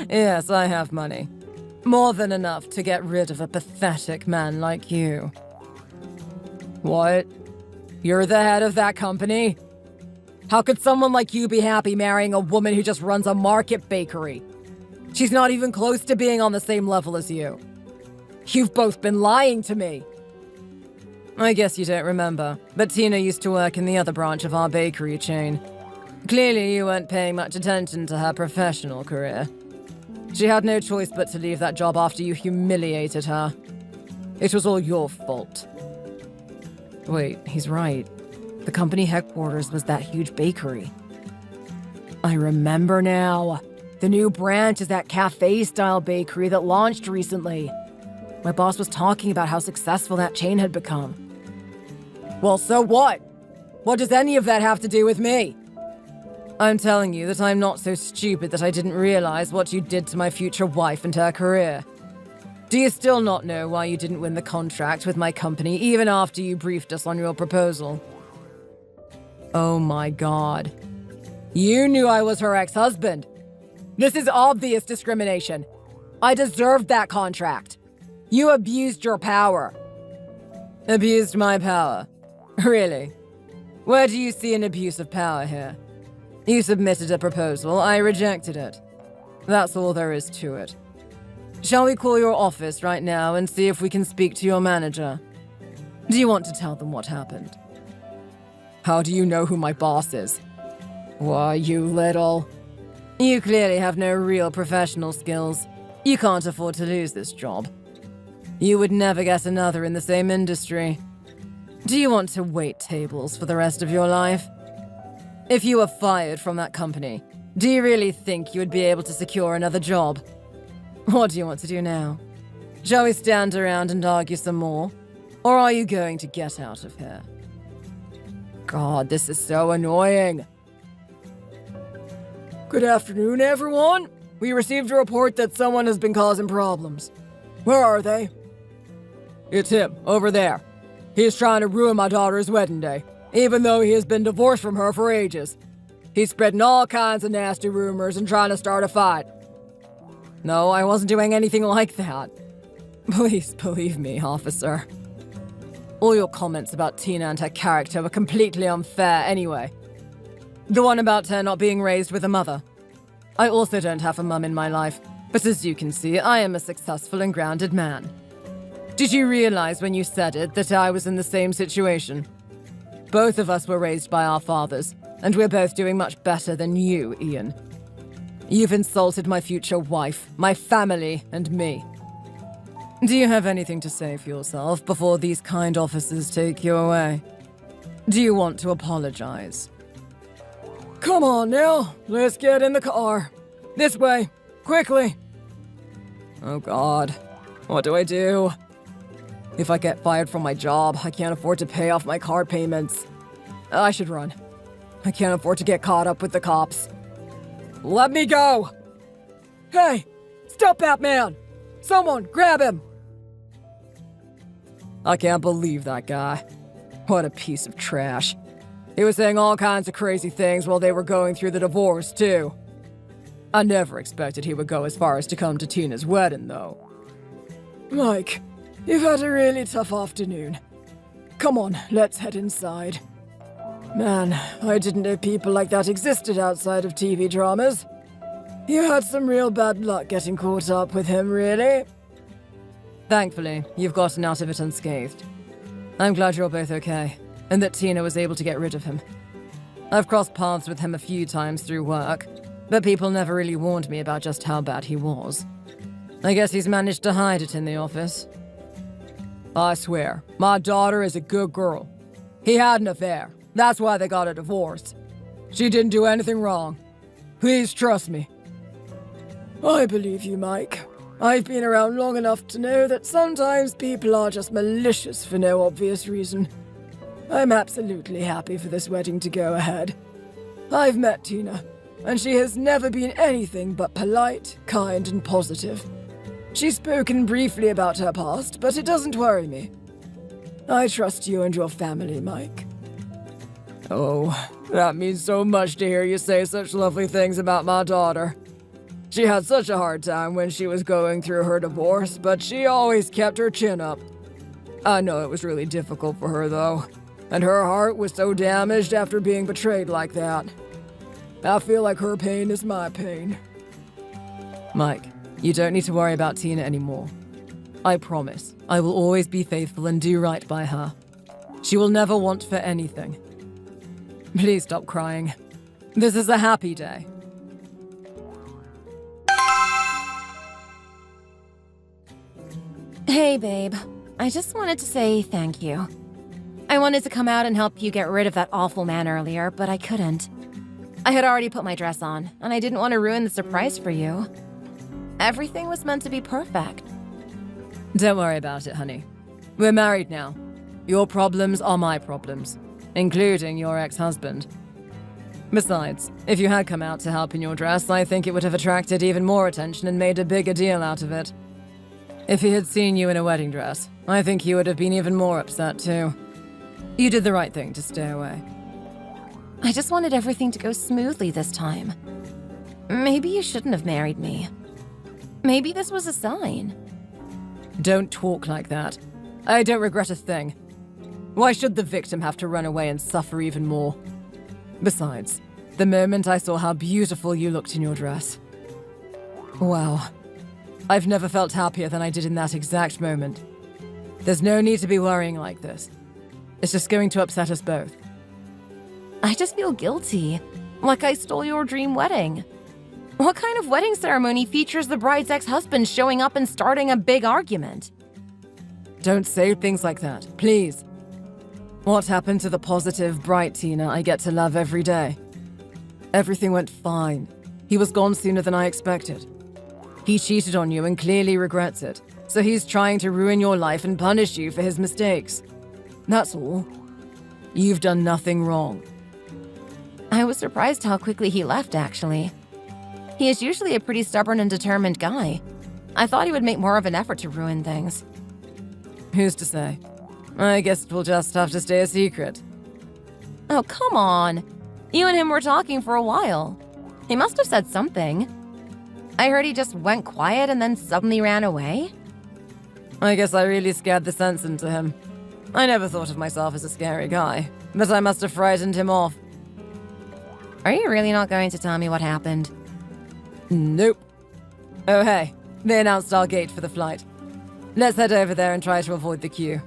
Yes, I have money. More than enough to get rid of a pathetic man like you. What? You're the head of that company? How could someone like you be happy marrying a woman who just runs a market bakery? She's not even close to being on the same level as you. You've both been lying to me. I guess you don't remember, but Tina used to work in the other branch of our bakery chain. Clearly you weren't paying much attention to her professional career. She had no choice but to leave that job after you humiliated her. It was all your fault. Wait, he's right. The company headquarters was that huge bakery. I remember now. The new branch is that cafe-style bakery that launched recently. My boss was talking about how successful that chain had become. Well, so what? What does any of that have to do with me? I'm telling you that I'm not so stupid that I didn't realize what you did to my future wife and her career. Do you still not know why you didn't win the contract with my company even after you briefed us on your proposal? Oh my god. You knew I was her ex-husband. This is obvious discrimination. I deserved that contract. You abused your power. Abused my power? Really? Where do you see an abuse of power here? You submitted a proposal, I rejected it. That's all there is to it. Shall we call your office right now and see if we can speak to your manager? Do you want to tell them what happened? How do you know who my boss is? Why, you little... You clearly have no real professional skills. You can't afford to lose this job. You would never get another in the same industry. Do you want to wait tables for the rest of your life? If you were fired from that company, do you really think you would be able to secure another job? What do you want to do now? Shall we stand around and argue some more? Or are you going to get out of here? God, this is so annoying. Good afternoon, everyone. We received a report that someone has been causing problems. Where are they? It's him, over there. He's trying to ruin my daughter's wedding day, even though he has been divorced from her for ages. He's spreading all kinds of nasty rumors and trying to start a fight. No, I wasn't doing anything like that. Please believe me, officer. All your comments about Tina and her character were completely unfair anyway. The one about her not being raised with a mother. I also don't have a mum in my life, but as you can see, I am a successful and grounded man. Did you realize when you said it that I was in the same situation? Both of us were raised by our fathers, and we're both doing much better than you, Ian. You've insulted my future wife, my family, and me. Do you have anything to say for yourself before these kind officers take you away? Do you want to apologize? Come on now, let's get in the car. This way, quickly. Oh God, what do I do? If I get fired from my job, I can't afford to pay off my car payments. I should run. I can't afford to get caught up with the cops. Let me go! Hey! Stop that man! Someone, grab him! I can't believe that guy. What a piece of trash. He was saying all kinds of crazy things while they were going through the divorce, too. I never expected he would go as far as to come to Tina's wedding, though. Mike, you've had a really tough afternoon. Come on, let's head inside. Man, I didn't know people like that existed outside of TV dramas. You had some real bad luck getting caught up with him, really. Thankfully, you've gotten out of it unscathed. I'm glad you're both okay, and that Tina was able to get rid of him. I've crossed paths with him a few times through work, but people never really warned me about just how bad he was. I guess he's managed to hide it in the office. I swear, my daughter is a good girl. He had an affair. That's why they got a divorce. She didn't do anything wrong. Please trust me. I believe you, Mike. I've been around long enough to know that sometimes people are just malicious for no obvious reason. I'm absolutely happy for this wedding to go ahead. I've met Tina, and she has never been anything but polite, kind, and positive. She's spoken briefly about her past, but it doesn't worry me. I trust you and your family, Mike. Oh, that means so much to hear you say such lovely things about my daughter. She had such a hard time when she was going through her divorce, but she always kept her chin up. I know it was really difficult for her, though, and her heart was so damaged after being betrayed like that. I feel like her pain is my pain. Mike, you don't need to worry about Tina anymore. I promise, I will always be faithful and do right by her. She will never want for anything. Please stop crying. This is a happy day. Hey, babe. I just wanted to say thank you. I wanted to come out and help you get rid of that awful man earlier, but I couldn't. I had already put my dress on, and I didn't want to ruin the surprise for you. Everything was meant to be perfect. Don't worry about it, honey. We're married now. Your problems are my problems, including your ex-husband. Besides, if you had come out to help in your dress, I think it would have attracted even more attention and made a bigger deal out of it. If he had seen you in a wedding dress, I think he would have been even more upset too. You did the right thing to stay away. I just wanted everything to go smoothly this time. Maybe you shouldn't have married me. Maybe this was a sign. Don't talk like that. I don't regret a thing. Why should the victim have to run away and suffer even more? Besides, the moment I saw how beautiful you looked in your dress. Wow. I've never felt happier than I did in that exact moment. There's no need to be worrying like this. It's just going to upset us both. I just feel guilty, like I stole your dream wedding. What kind of wedding ceremony features the bride's ex-husband showing up and starting a big argument? Don't say things like that, please. What happened to the positive, bright Tina I get to love every day? Everything went fine. He was gone sooner than I expected. He cheated on you and clearly regrets it, so he's trying to ruin your life and punish you for his mistakes. That's all. You've done nothing wrong. I was surprised how quickly he left, actually. He is usually a pretty stubborn and determined guy. I thought he would make more of an effort to ruin things. Who's to say? I guess it will just have to stay a secret. Oh, come on. You and him were talking for a while. He must have said something. I heard he just went quiet and then suddenly ran away. I guess I really scared the sense into him. I never thought of myself as a scary guy, but I must have frightened him off. Are you really not going to tell me what happened? Nope. Oh hey, they announced our gate for the flight. Let's head over there and try to avoid the queue.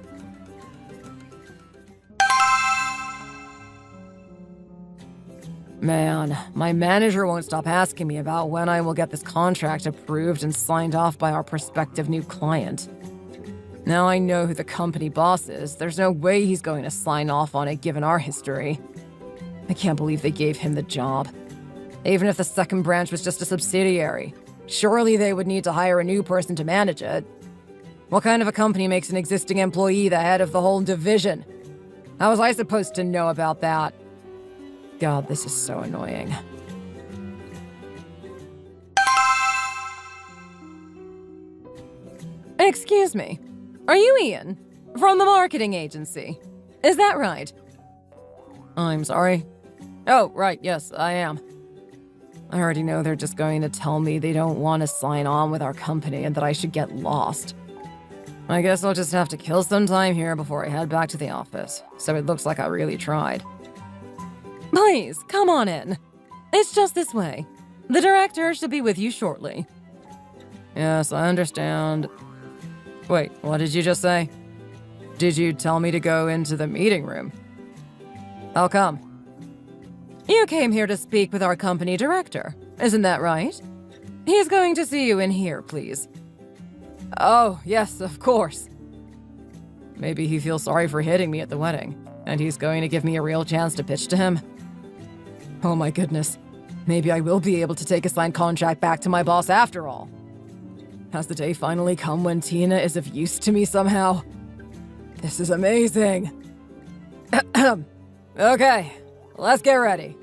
Man, my manager won't stop asking me about when I will get this contract approved and signed off by our prospective new client. Now I know who the company boss is, there's no way he's going to sign off on it given our history. I can't believe they gave him the job. Even if the second branch was just a subsidiary, surely they would need to hire a new person to manage it. What kind of a company makes an existing employee the head of the whole division? How was I supposed to know about that? God, this is so annoying. Excuse me, are you Ian? From the marketing agency? Is that right? I'm sorry. Oh, right, yes, I am. I already know they're just going to tell me they don't want to sign on with our company and that I should get lost. I guess I'll just have to kill some time here before I head back to the office, so it looks like I really tried. Please, come on in. It's just this way. The director should be with you shortly. Yes, I understand. Wait, what did you just say? Did you tell me to go into the meeting room? How come? You came here to speak with our company director, isn't that right? He's going to see you in here, please. Oh, yes, of course. Maybe he feels sorry for hitting me at the wedding, and he's going to give me a real chance to pitch to him. Oh my goodness. Maybe I will be able to take a signed contract back to my boss after all. Has the day finally come when Tina is of use to me somehow? This is amazing. Okay, let's get ready.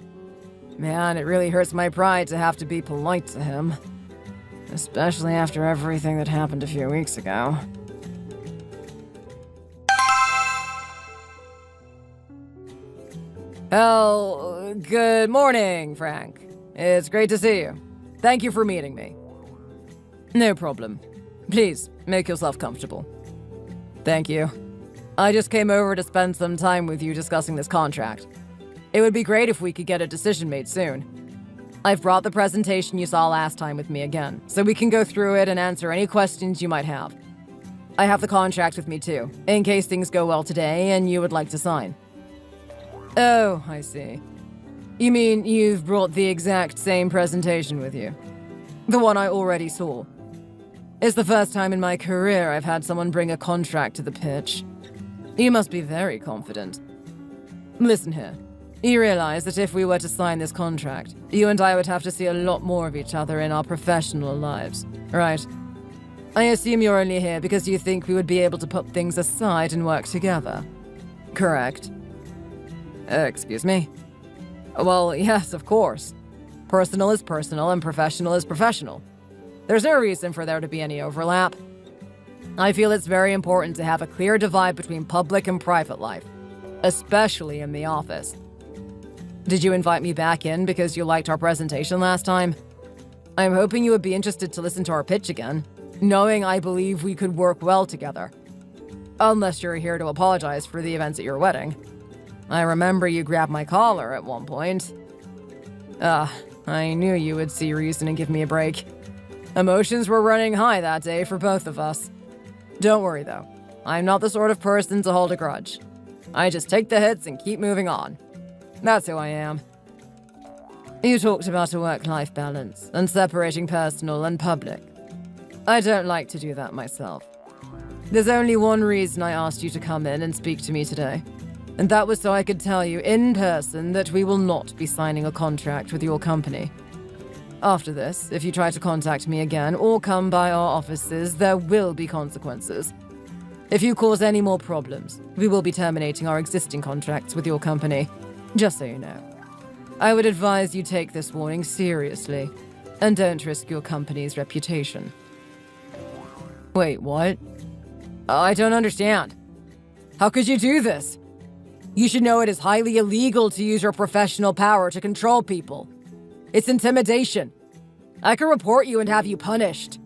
Man, it really hurts my pride to have to be polite to him. Especially after everything that happened a few weeks ago. Well, good morning, Frank. It's great to see you. Thank you for meeting me. No problem. Please, make yourself comfortable. Thank you. I just came over to spend some time with you discussing this contract. It would be great if we could get a decision made soon. I've brought the presentation you saw last time with me again, so we can go through it and answer any questions you might have. I have the contract with me too, in case things go well today and you would like to sign. Oh, I see. You mean you've brought the exact same presentation with you? The one I already saw? It's the first time in my career I've had someone bring a contract to the pitch. You must be very confident. Listen here. You realize that if we were to sign this contract, you and I would have to see a lot more of each other in our professional lives, right? I assume you're only here because you think we would be able to put things aside and work together. Correct? Excuse me? Well, yes, of course. Personal is personal and professional is professional. There's no reason for there to be any overlap. I feel it's very important to have a clear divide between public and private life, especially in the office. Did you invite me back in because you liked our presentation last time? I'm hoping you would be interested to listen to our pitch again, knowing I believe we could work well together. Unless you're here to apologize for the events at your wedding. I remember you grabbed my collar at one point. I knew you would see reason and give me a break. Emotions were running high that day for both of us. Don't worry though, I'm not the sort of person to hold a grudge. I just take the hits and keep moving on. That's who I am. You talked about a work-life balance and separating personal and public. I don't like to do that myself. There's only one reason I asked you to come in and speak to me today, and that was so I could tell you in person that we will not be signing a contract with your company. After this, if you try to contact me again or come by our offices, there will be consequences. If you cause any more problems, we will be terminating our existing contracts with your company, just so you know. I would advise you take this warning seriously, and don't risk your company's reputation. Wait, what? I don't understand. How could you do this? You should know it is highly illegal to use your professional power to control people. It's intimidation. I can report you and have you punished.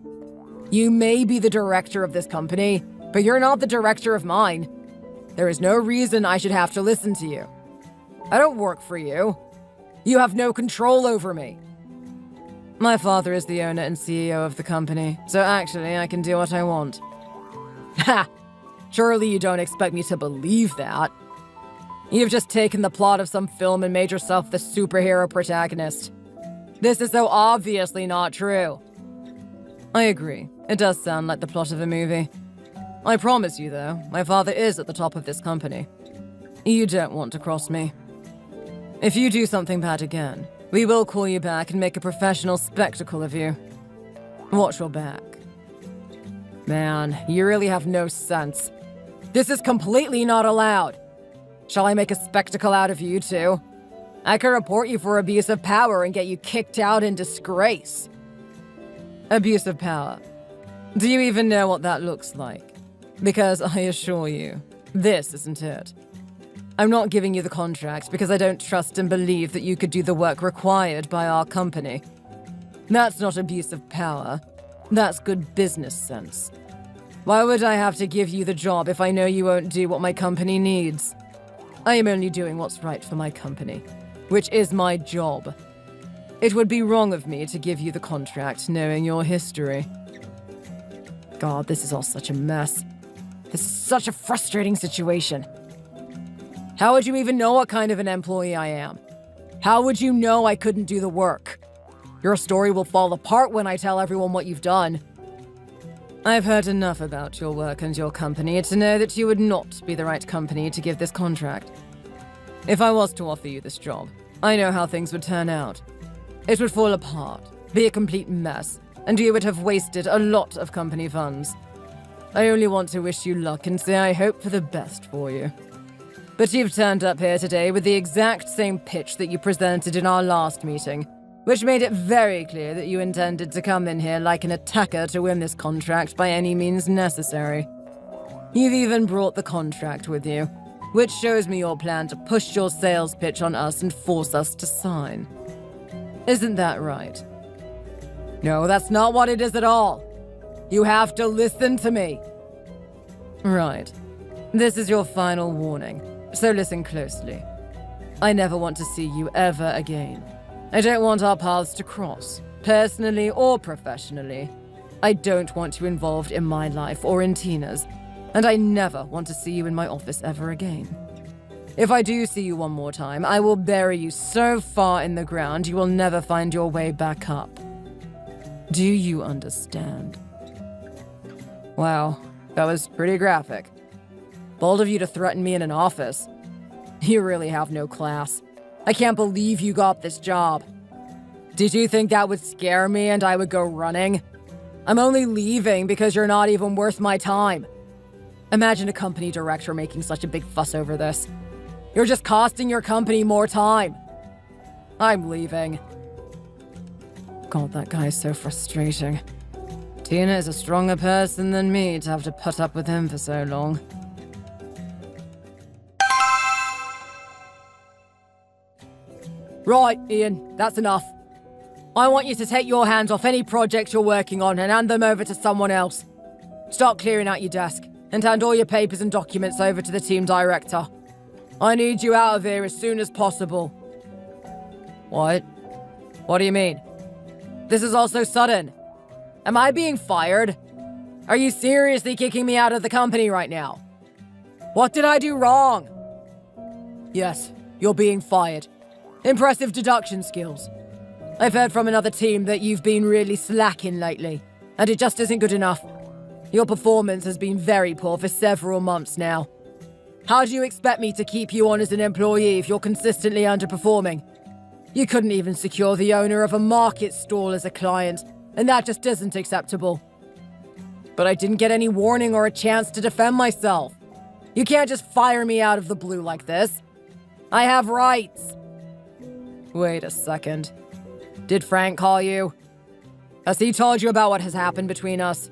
You may be the director of this company, but you're not the director of mine. There is no reason I should have to listen to you. I don't work for you. You have no control over me. My father is the owner and CEO of the company, so actually I can do what I want. Ha! Surely you don't expect me to believe that. You've just taken the plot of some film and made yourself the superhero protagonist. This is so obviously not true. I agree. It does sound like the plot of a movie. I promise you, though, my father is at the top of this company. You don't want to cross me. If you do something bad again, we will call you back and make a professional spectacle of you. Watch your back. Man, you really have no sense. This is completely not allowed. Shall I make a spectacle out of you, too? I can report you for abuse of power and get you kicked out in disgrace. Abuse of power. Do you even know what that looks like? Because I assure you, this isn't it. I'm not giving you the contract because I don't trust and believe that you could do the work required by our company. That's not abuse of power. That's good business sense. Why would I have to give you the job if I know you won't do what my company needs? I am only doing what's right for my company, which is my job. It would be wrong of me to give you the contract knowing your history. God, this is all such a mess. This is such a frustrating situation. How would you even know what kind of an employee I am? How would you know I couldn't do the work? Your story will fall apart when I tell everyone what you've done. I've heard enough about your work and your company to know that you would not be the right company to give this contract. If I was to offer you this job, I know how things would turn out. It would fall apart, be a complete mess, and you would have wasted a lot of company funds. I only want to wish you luck and say I hope for the best for you. But you've turned up here today with the exact same pitch that you presented in our last meeting, which made it very clear that you intended to come in here like an attacker to win this contract by any means necessary. You've even brought the contract with you, which shows me your plan to push your sales pitch on us and force us to sign. Isn't that right? No, that's not what it is at all. You have to listen to me. Right. This is your final warning, so listen closely. I never want to see you ever again. I don't want our paths to cross, personally or professionally. I don't want you involved in my life or in Tina's, and I never want to see you in my office ever again. If I do see you one more time, I will bury you so far in the ground you will never find your way back up. Do you understand? Wow, that was pretty graphic. Bold of you to threaten me in an office. You really have no class. I can't believe you got this job. Did you think that would scare me and I would go running? I'm only leaving because you're not even worth my time. Imagine a company director making such a big fuss over this. You're just costing your company more time. I'm leaving. God, that guy is so frustrating. Tina is a stronger person than me to have to put up with him for so long. Right, Ian, that's enough. I want you to take your hands off any projects you're working on and hand them over to someone else. Start clearing out your desk and hand all your papers and documents over to the team director. I need you out of here as soon as possible. What? What do you mean? This is all so sudden. Am I being fired? Are you seriously kicking me out of the company right now? What did I do wrong? Yes, you're being fired. Impressive deduction skills. I've heard from another team that you've been really slacking lately, and it just isn't good enough. Your performance has been very poor for several months now. How do you expect me to keep you on as an employee if you're consistently underperforming? You couldn't even secure the owner of a market stall as a client, and that just isn't acceptable. But I didn't get any warning or a chance to defend myself. You can't just fire me out of the blue like this. I have rights. Wait a second. Did Frank call you? Has he told you about what has happened between us?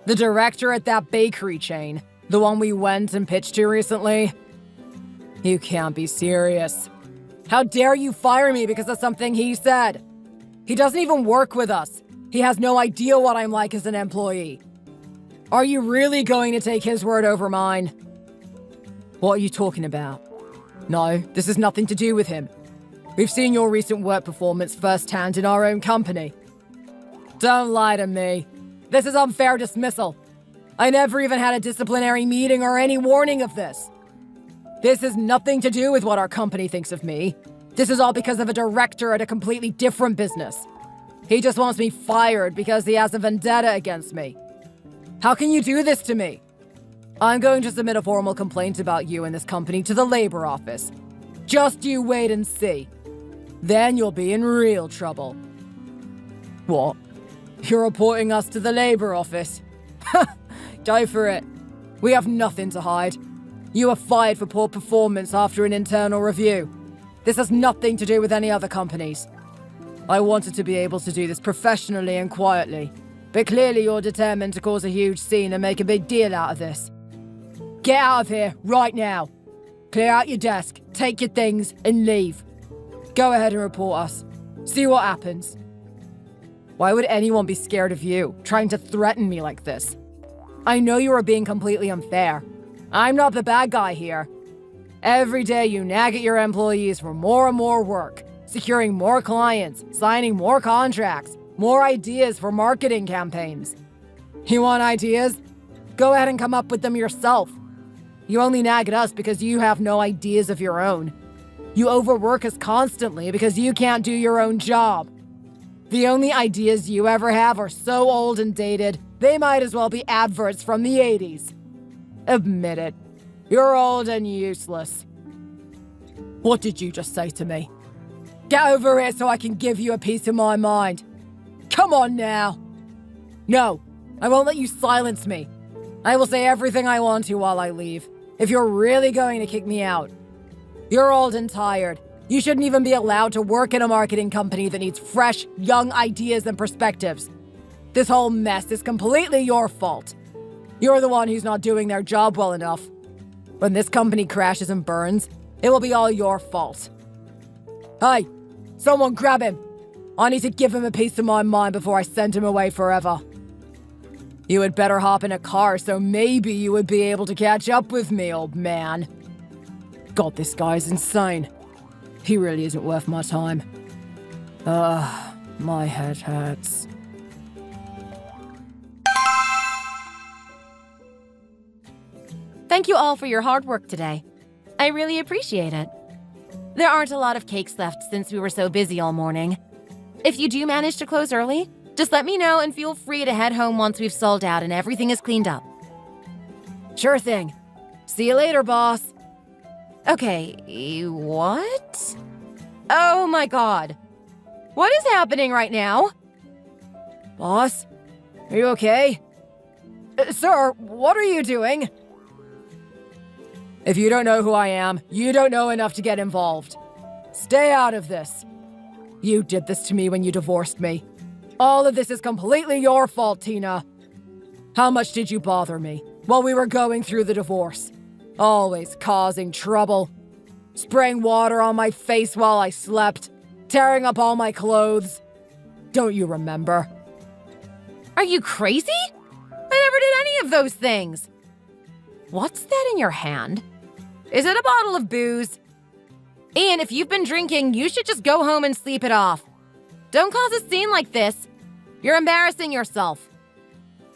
The director at that bakery chain, the one we went and pitched to recently? You can't be serious. How dare you fire me because of something he said? He doesn't even work with us. He has no idea what I'm like as an employee. Are you really going to take his word over mine? What are you talking about? No, this has nothing to do with him. We've seen your recent work performance firsthand in our own company. Don't lie to me. This is unfair dismissal. I never even had a disciplinary meeting or any warning of this. This has nothing to do with what our company thinks of me. This is all because of a director at a completely different business. He just wants me fired because he has a vendetta against me. How can you do this to me? I'm going to submit a formal complaint about you and this company to the labor office. Just you wait and see. Then you'll be in real trouble. What? You're reporting us to the labor office? Go for it. We have nothing to hide. You were fired for poor performance after an internal review. This has nothing to do with any other companies. I wanted to be able to do this professionally and quietly, but clearly you're determined to cause a huge scene and make a big deal out of this. Get out of here, right now. Clear out your desk, take your things, and leave. Go ahead and report us. See what happens. Why would anyone be scared of you, trying to threaten me like this? I know you are being completely unfair. I'm not the bad guy here. Every day you nag at your employees for more and more work, securing more clients, signing more contracts, more ideas for marketing campaigns. You want ideas? Go ahead and come up with them yourself. You only nag at us because you have no ideas of your own. You overwork us constantly because you can't do your own job. The only ideas you ever have are so old and dated, they might as well be adverts from the 80s. Admit it. You're old and useless. What did you just say to me? Get over here so I can give you a piece of my mind. Come on now. No, I won't let you silence me. I will say everything I want to while I leave, if you're really going to kick me out. You're old and tired. You shouldn't even be allowed to work in a marketing company that needs fresh, young ideas and perspectives. This whole mess is completely your fault. You're the one who's not doing their job well enough. When this company crashes and burns, it will be all your fault. Hey, someone grab him. I need to give him a piece of my mind before I send him away forever. You had better hop in a car so maybe you would be able to catch up with me, old man. God, this guy's insane. He really isn't worth my time. My head hurts. Thank you all for your hard work today. I really appreciate it. There aren't a lot of cakes left since we were so busy all morning. If you do manage to close early, Just let me know and feel free to head home once we've sold out and everything is cleaned up. Sure thing. See you later, boss. Okay, what? Oh my god. What is happening right now? Boss? Are you okay? Sir, what are you doing? If you don't know who I am, you don't know enough to get involved. Stay out of this. You did this to me when you divorced me. All of this is completely your fault, Tina. How much did you bother me while we were going through the divorce? Always causing trouble. Spraying water on my face while I slept. Tearing up all my clothes. Don't you remember? Are you crazy? I never did any of those things. What's that in your hand? Is it a bottle of booze? Ian, if you've been drinking, you should just go home and sleep it off. Don't cause a scene like this. You're embarrassing yourself.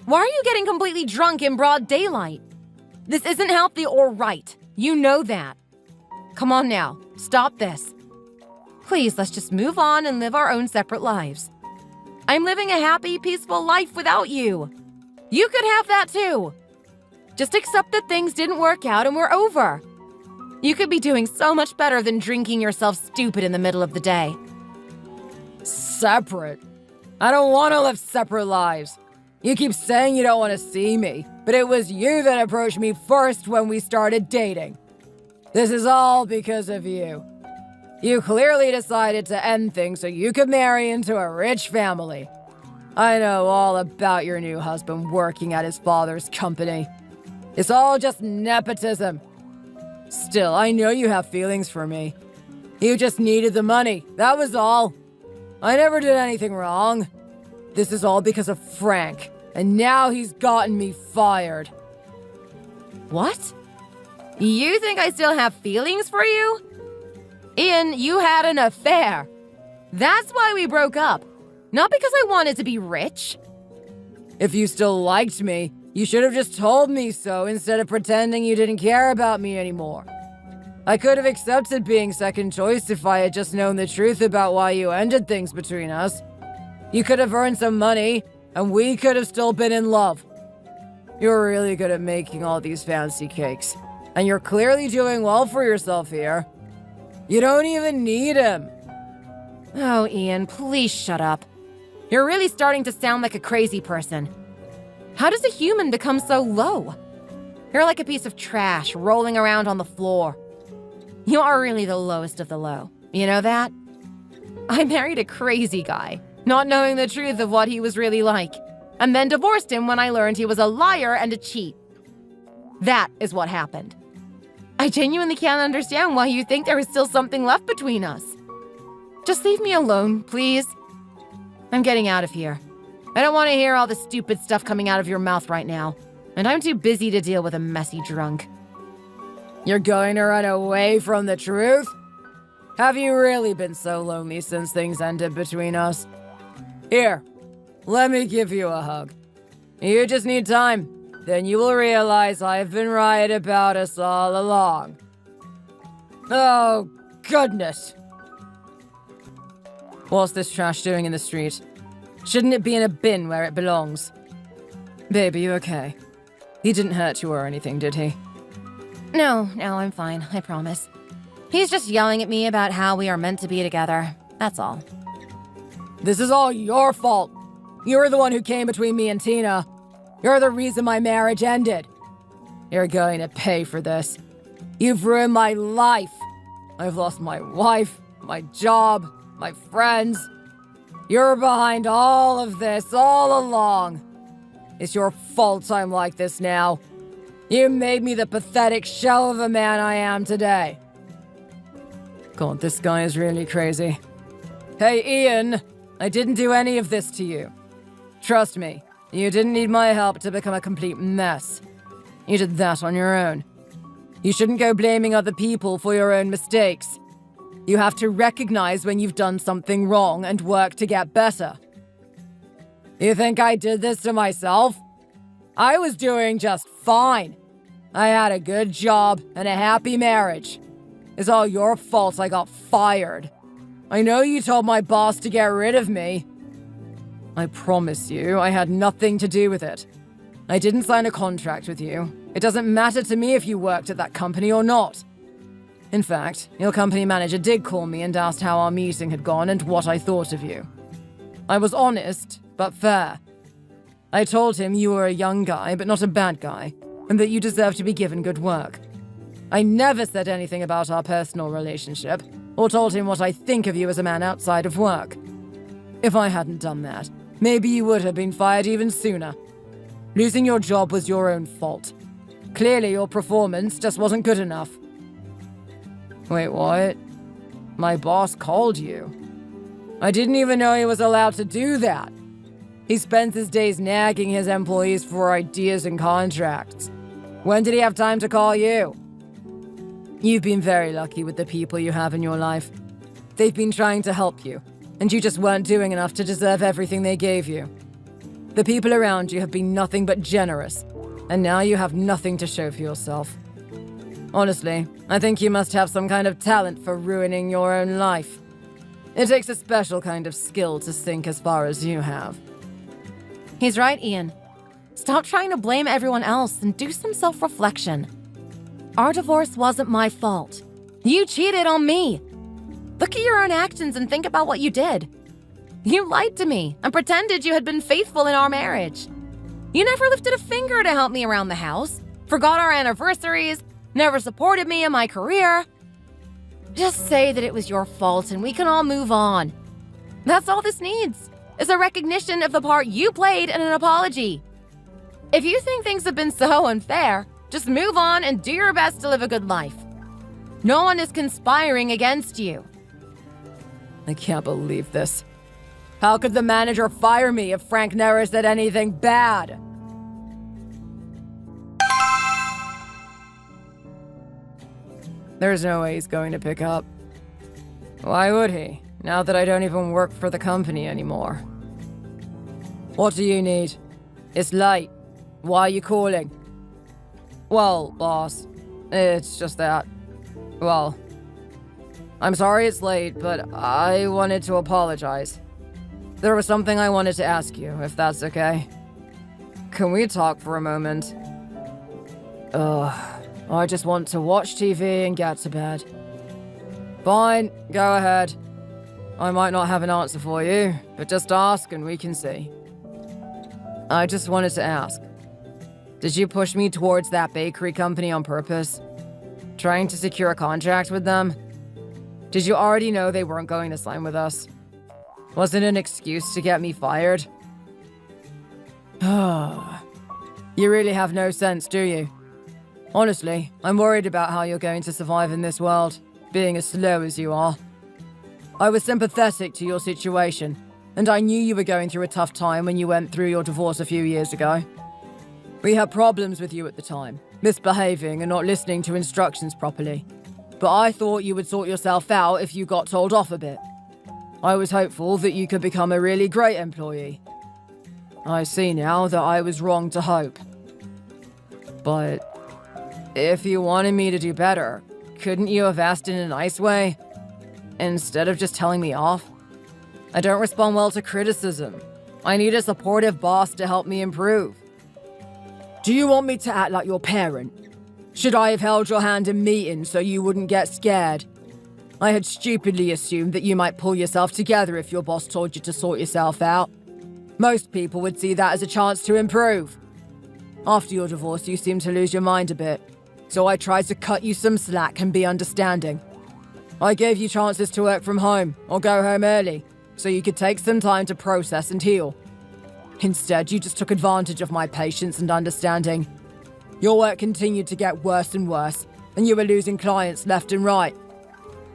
Why are you getting completely drunk in broad daylight? This isn't healthy or right. You know that. Come on now, stop this. Please, let's just move on and live our own separate lives. I'm living a happy, peaceful life without you. You could have that too. Just accept that things didn't work out and we're over. You could be doing so much better than drinking yourself stupid in the middle of the day. Separate? I don't want to live separate lives. You keep saying you don't want to see me, but it was you that approached me first when we started dating. This is all because of you. You clearly decided to end things so you could marry into a rich family. I know all about your new husband working at his father's company. It's all just nepotism. Still, I know you have feelings for me. You just needed the money, that was all. I never did anything wrong. This is all because of Frank, and now he's gotten me fired. What? You think I still have feelings for you? Ian, you had an affair. That's why we broke up. Not because I wanted to be rich. If you still liked me, you should have just told me so instead of pretending you didn't care about me anymore. I could have accepted being second choice if I had just known the truth about why you ended things between us. You could have earned some money, and we could have still been in love. You're really good at making all these fancy cakes, and you're clearly doing well for yourself here. You don't even need him. Oh, Ian, please shut up. You're really starting to sound like a crazy person. How does a human become so low? You're like a piece of trash rolling around on the floor. You are really the lowest of the low. You know that? I married a crazy guy, not knowing the truth of what he was really like, and then divorced him when I learned he was a liar and a cheat. That is what happened. I genuinely can't understand why you think there is still something left between us. Just leave me alone, please. I'm getting out of here. I don't want to hear all the stupid stuff coming out of your mouth right now, and I'm too busy to deal with a messy drunk. You're going to run away from the truth? Have you really been so lonely since things ended between us? Here, let me give you a hug. You just need time. Then you will realize I've been right about us all along. Oh, goodness. What's this trash doing in the street? Shouldn't it be in a bin where it belongs? Babe, are you okay? He didn't hurt you or anything, did he? No, I'm fine, I promise. He's just yelling at me about how we are meant to be together. That's all. This is all your fault. You're the one who came between me and Tina. You're the reason my marriage ended. You're going to pay for this. You've ruined my life. I've lost my wife, my job, my friends. You're behind all of this all along. It's your fault I'm like this now. You made me the pathetic shell of a man I am today. God, this guy is really crazy. Hey, Ian, I didn't do any of this to you. Trust me, you didn't need my help to become a complete mess. You did that on your own. You shouldn't go blaming other people for your own mistakes. You have to recognize when you've done something wrong and work to get better. You think I did this to myself? I was doing just fine. I had a good job and a happy marriage. It's all your fault I got fired. I know you told my boss to get rid of me. I promise you, I had nothing to do with it. I didn't sign a contract with you. It doesn't matter to me if you worked at that company or not. In fact, your company manager did call me and asked how our meeting had gone and what I thought of you. I was honest, but fair. I told him you were a young guy, but not a bad guy, and that you deserve to be given good work. I never said anything about our personal relationship, or told him what I think of you as a man outside of work. If I hadn't done that, maybe you would have been fired even sooner. Losing your job was your own fault. Clearly your performance just wasn't good enough. Wait, what? My boss called you? I didn't even know he was allowed to do that. He spends his days nagging his employees for ideas and contracts. When did he have time to call you? You've been very lucky with the people you have in your life. They've been trying to help you, and you just weren't doing enough to deserve everything they gave you. The people around you have been nothing but generous, and now you have nothing to show for yourself. Honestly, I think you must have some kind of talent for ruining your own life. It takes a special kind of skill to sink as far as you have. He's right, Ian. Stop trying to blame everyone else and do some self-reflection. Our divorce wasn't my fault. You cheated on me. Look at your own actions and think about what you did. You lied to me and pretended you had been faithful in our marriage. You never lifted a finger to help me around the house, forgot our anniversaries, never supported me in my career. Just say that it was your fault and we can all move on. That's all this needs, is a recognition of the part you played and an apology. If you think things have been so unfair, just move on and do your best to live a good life. No one is conspiring against you. I can't believe this. How could the manager fire me if Frank never said anything bad? There's no way he's going to pick up. Why would he, now that I don't even work for the company anymore? What do you need? It's late. Why are you calling? Well, boss, it's just that... Well, I'm sorry it's late, but I wanted to apologize. There was something I wanted to ask you, if that's okay. Can we talk for a moment? I just want to watch TV and get to bed. Fine, go ahead. I might not have an answer for you, but just ask and we can see. I just wanted to ask. Did you push me towards that bakery company on purpose? Trying to secure a contract with them? Did you already know they weren't going to sign with us? Was it an excuse to get me fired? You really have no sense, do you? Honestly, I'm worried about how you're going to survive in this world, being as slow as you are. I was sympathetic to your situation, and I knew you were going through a tough time when you went through your divorce a few years ago. We had problems with you at the time, misbehaving and not listening to instructions properly. But I thought you would sort yourself out if you got told off a bit. I was hopeful that you could become a really great employee. I see now that I was wrong to hope. But if you wanted me to do better, couldn't you have asked in a nice way, instead of just telling me off? I don't respond well to criticism. I need a supportive boss to help me improve. Do you want me to act like your parent? Should I have held your hand in meetings so you wouldn't get scared? I had stupidly assumed that you might pull yourself together if your boss told you to sort yourself out. Most people would see that as a chance to improve. After your divorce, you seemed to lose your mind a bit, so I tried to cut you some slack and be understanding. I gave you chances to work from home or go home early, so you could take some time to process and heal. Instead, you just took advantage of my patience and understanding. Your work continued to get worse and worse, and you were losing clients left and right.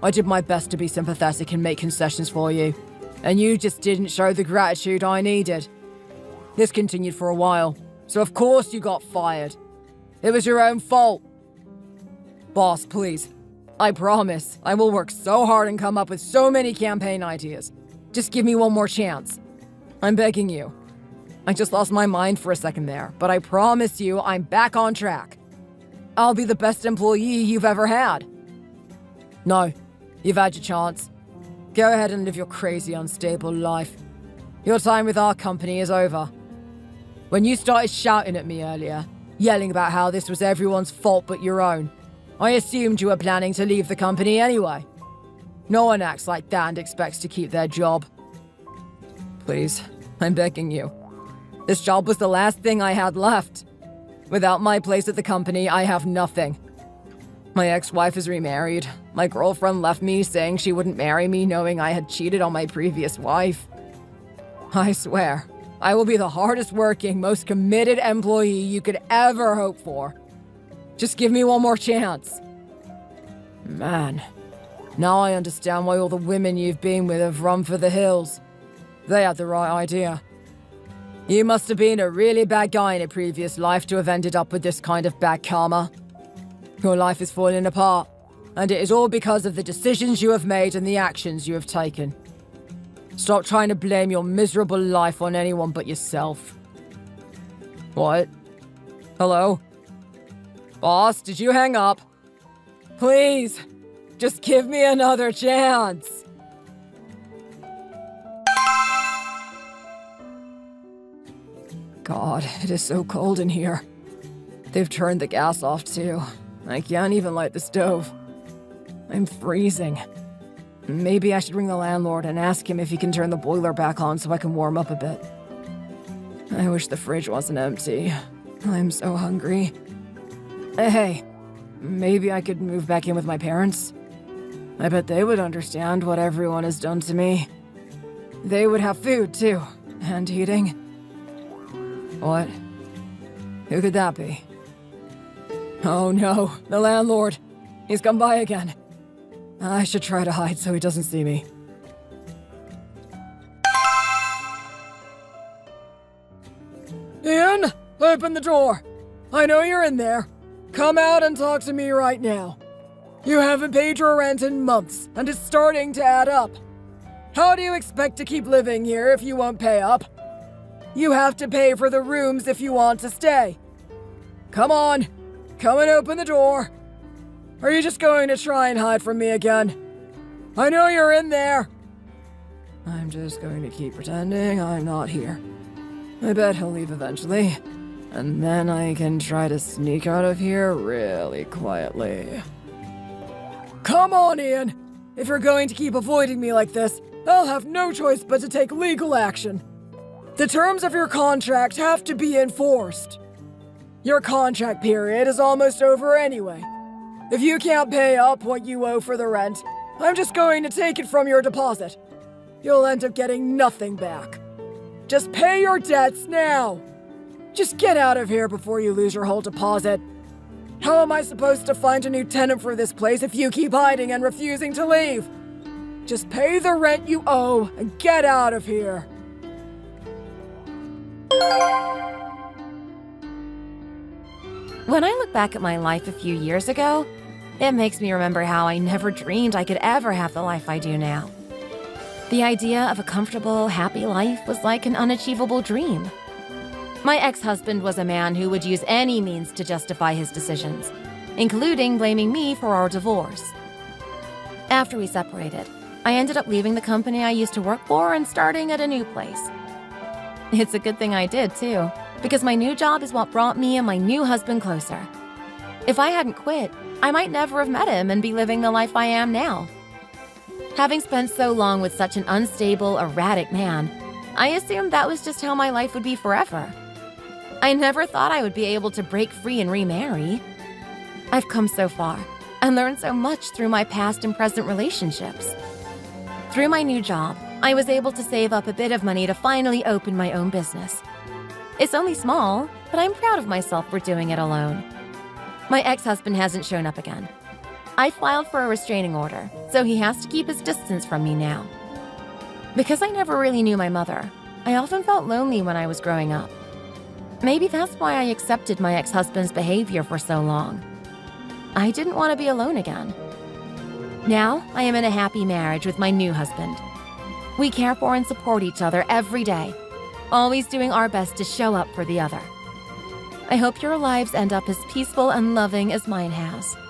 I did my best to be sympathetic and make concessions for you, and you just didn't show the gratitude I needed. This continued for a while, so of course you got fired. It was your own fault. Boss, please. I promise I will work so hard and come up with so many campaign ideas. Just give me one more chance. I'm begging you. I just lost my mind for a second there, but I promise you I'm back on track. I'll be the best employee you've ever had. No, you've had your chance. Go ahead and live your crazy, unstable life. Your time with our company is over. When you started shouting at me earlier, yelling about how this was everyone's fault but your own, I assumed you were planning to leave the company anyway. No one acts like that and expects to keep their job. Please, I'm begging you. This job was the last thing I had left. Without my place at the company, I have nothing. My ex-wife is remarried. My girlfriend left me saying she wouldn't marry me knowing I had cheated on my previous wife. I swear, I will be the hardest working, most committed employee you could ever hope for. Just give me one more chance. Man, now I understand why all the women you've been with have run for the hills. They had the right idea. You must have been a really bad guy in a previous life to have ended up with this kind of bad karma. Your life is falling apart, and it is all because of the decisions you have made and the actions you have taken. Stop trying to blame your miserable life on anyone but yourself. What? Hello? Boss, did you hang up? Please, just give me another chance. God, it is so cold in here. They've turned the gas off too. I can't even light the stove. I'm freezing. Maybe I should ring the landlord and ask him if he can turn the boiler back on so I can warm up a bit. I wish the fridge wasn't empty. I'm so hungry. Hey, maybe I could move back in with my parents. I bet they would understand what everyone has done to me. They would have food too, and heating. What? Who could that be? Oh no, the landlord. He's come by again. I should try to hide so he doesn't see me. Ian, open the door. I know you're in there. Come out and talk to me right now. You haven't paid your rent in months, and it's starting to add up. How do you expect to keep living here if you won't pay up? You have to pay for the rooms if you want to stay. Come on, come and open the door. Are you just going to try and hide from me again? I know you're in there. I'm just going to keep pretending I'm not here. I bet he'll leave eventually. And then I can try to sneak out of here really quietly. Come on, Ian. If you're going to keep avoiding me like this, I'll have no choice but to take legal action. The terms of your contract have to be enforced. Your contract period is almost over anyway. If you can't pay up what you owe for the rent, I'm just going to take it from your deposit. You'll end up getting nothing back. Just pay your debts now. Just get out of here before you lose your whole deposit. How am I supposed to find a new tenant for this place if you keep hiding and refusing to leave? Just pay the rent you owe and get out of here. When I look back at my life a few years ago, it makes me remember how I never dreamed I could ever have the life I do now. The idea of a comfortable, happy life was like an unachievable dream. My ex-husband was a man who would use any means to justify his decisions, including blaming me for our divorce. After we separated, I ended up leaving the company I used to work for and starting at a new place. It's a good thing I did, too, because my new job is what brought me and my new husband closer. If I hadn't quit, I might never have met him and be living the life I am now. Having spent so long with such an unstable, erratic man, I assumed that was just how my life would be forever. I never thought I would be able to break free and remarry. I've come so far and learned so much through my past and present relationships. Through my new job, I was able to save up a bit of money to finally open my own business. It's only small, but I'm proud of myself for doing it alone. My ex-husband hasn't shown up again. I filed for a restraining order, so he has to keep his distance from me now. Because I never really knew my mother, I often felt lonely when I was growing up. Maybe that's why I accepted my ex-husband's behavior for so long. I didn't want to be alone again. Now, I am in a happy marriage with my new husband. We care for and support each other every day, always doing our best to show up for the other. I hope your lives end up as peaceful and loving as mine has.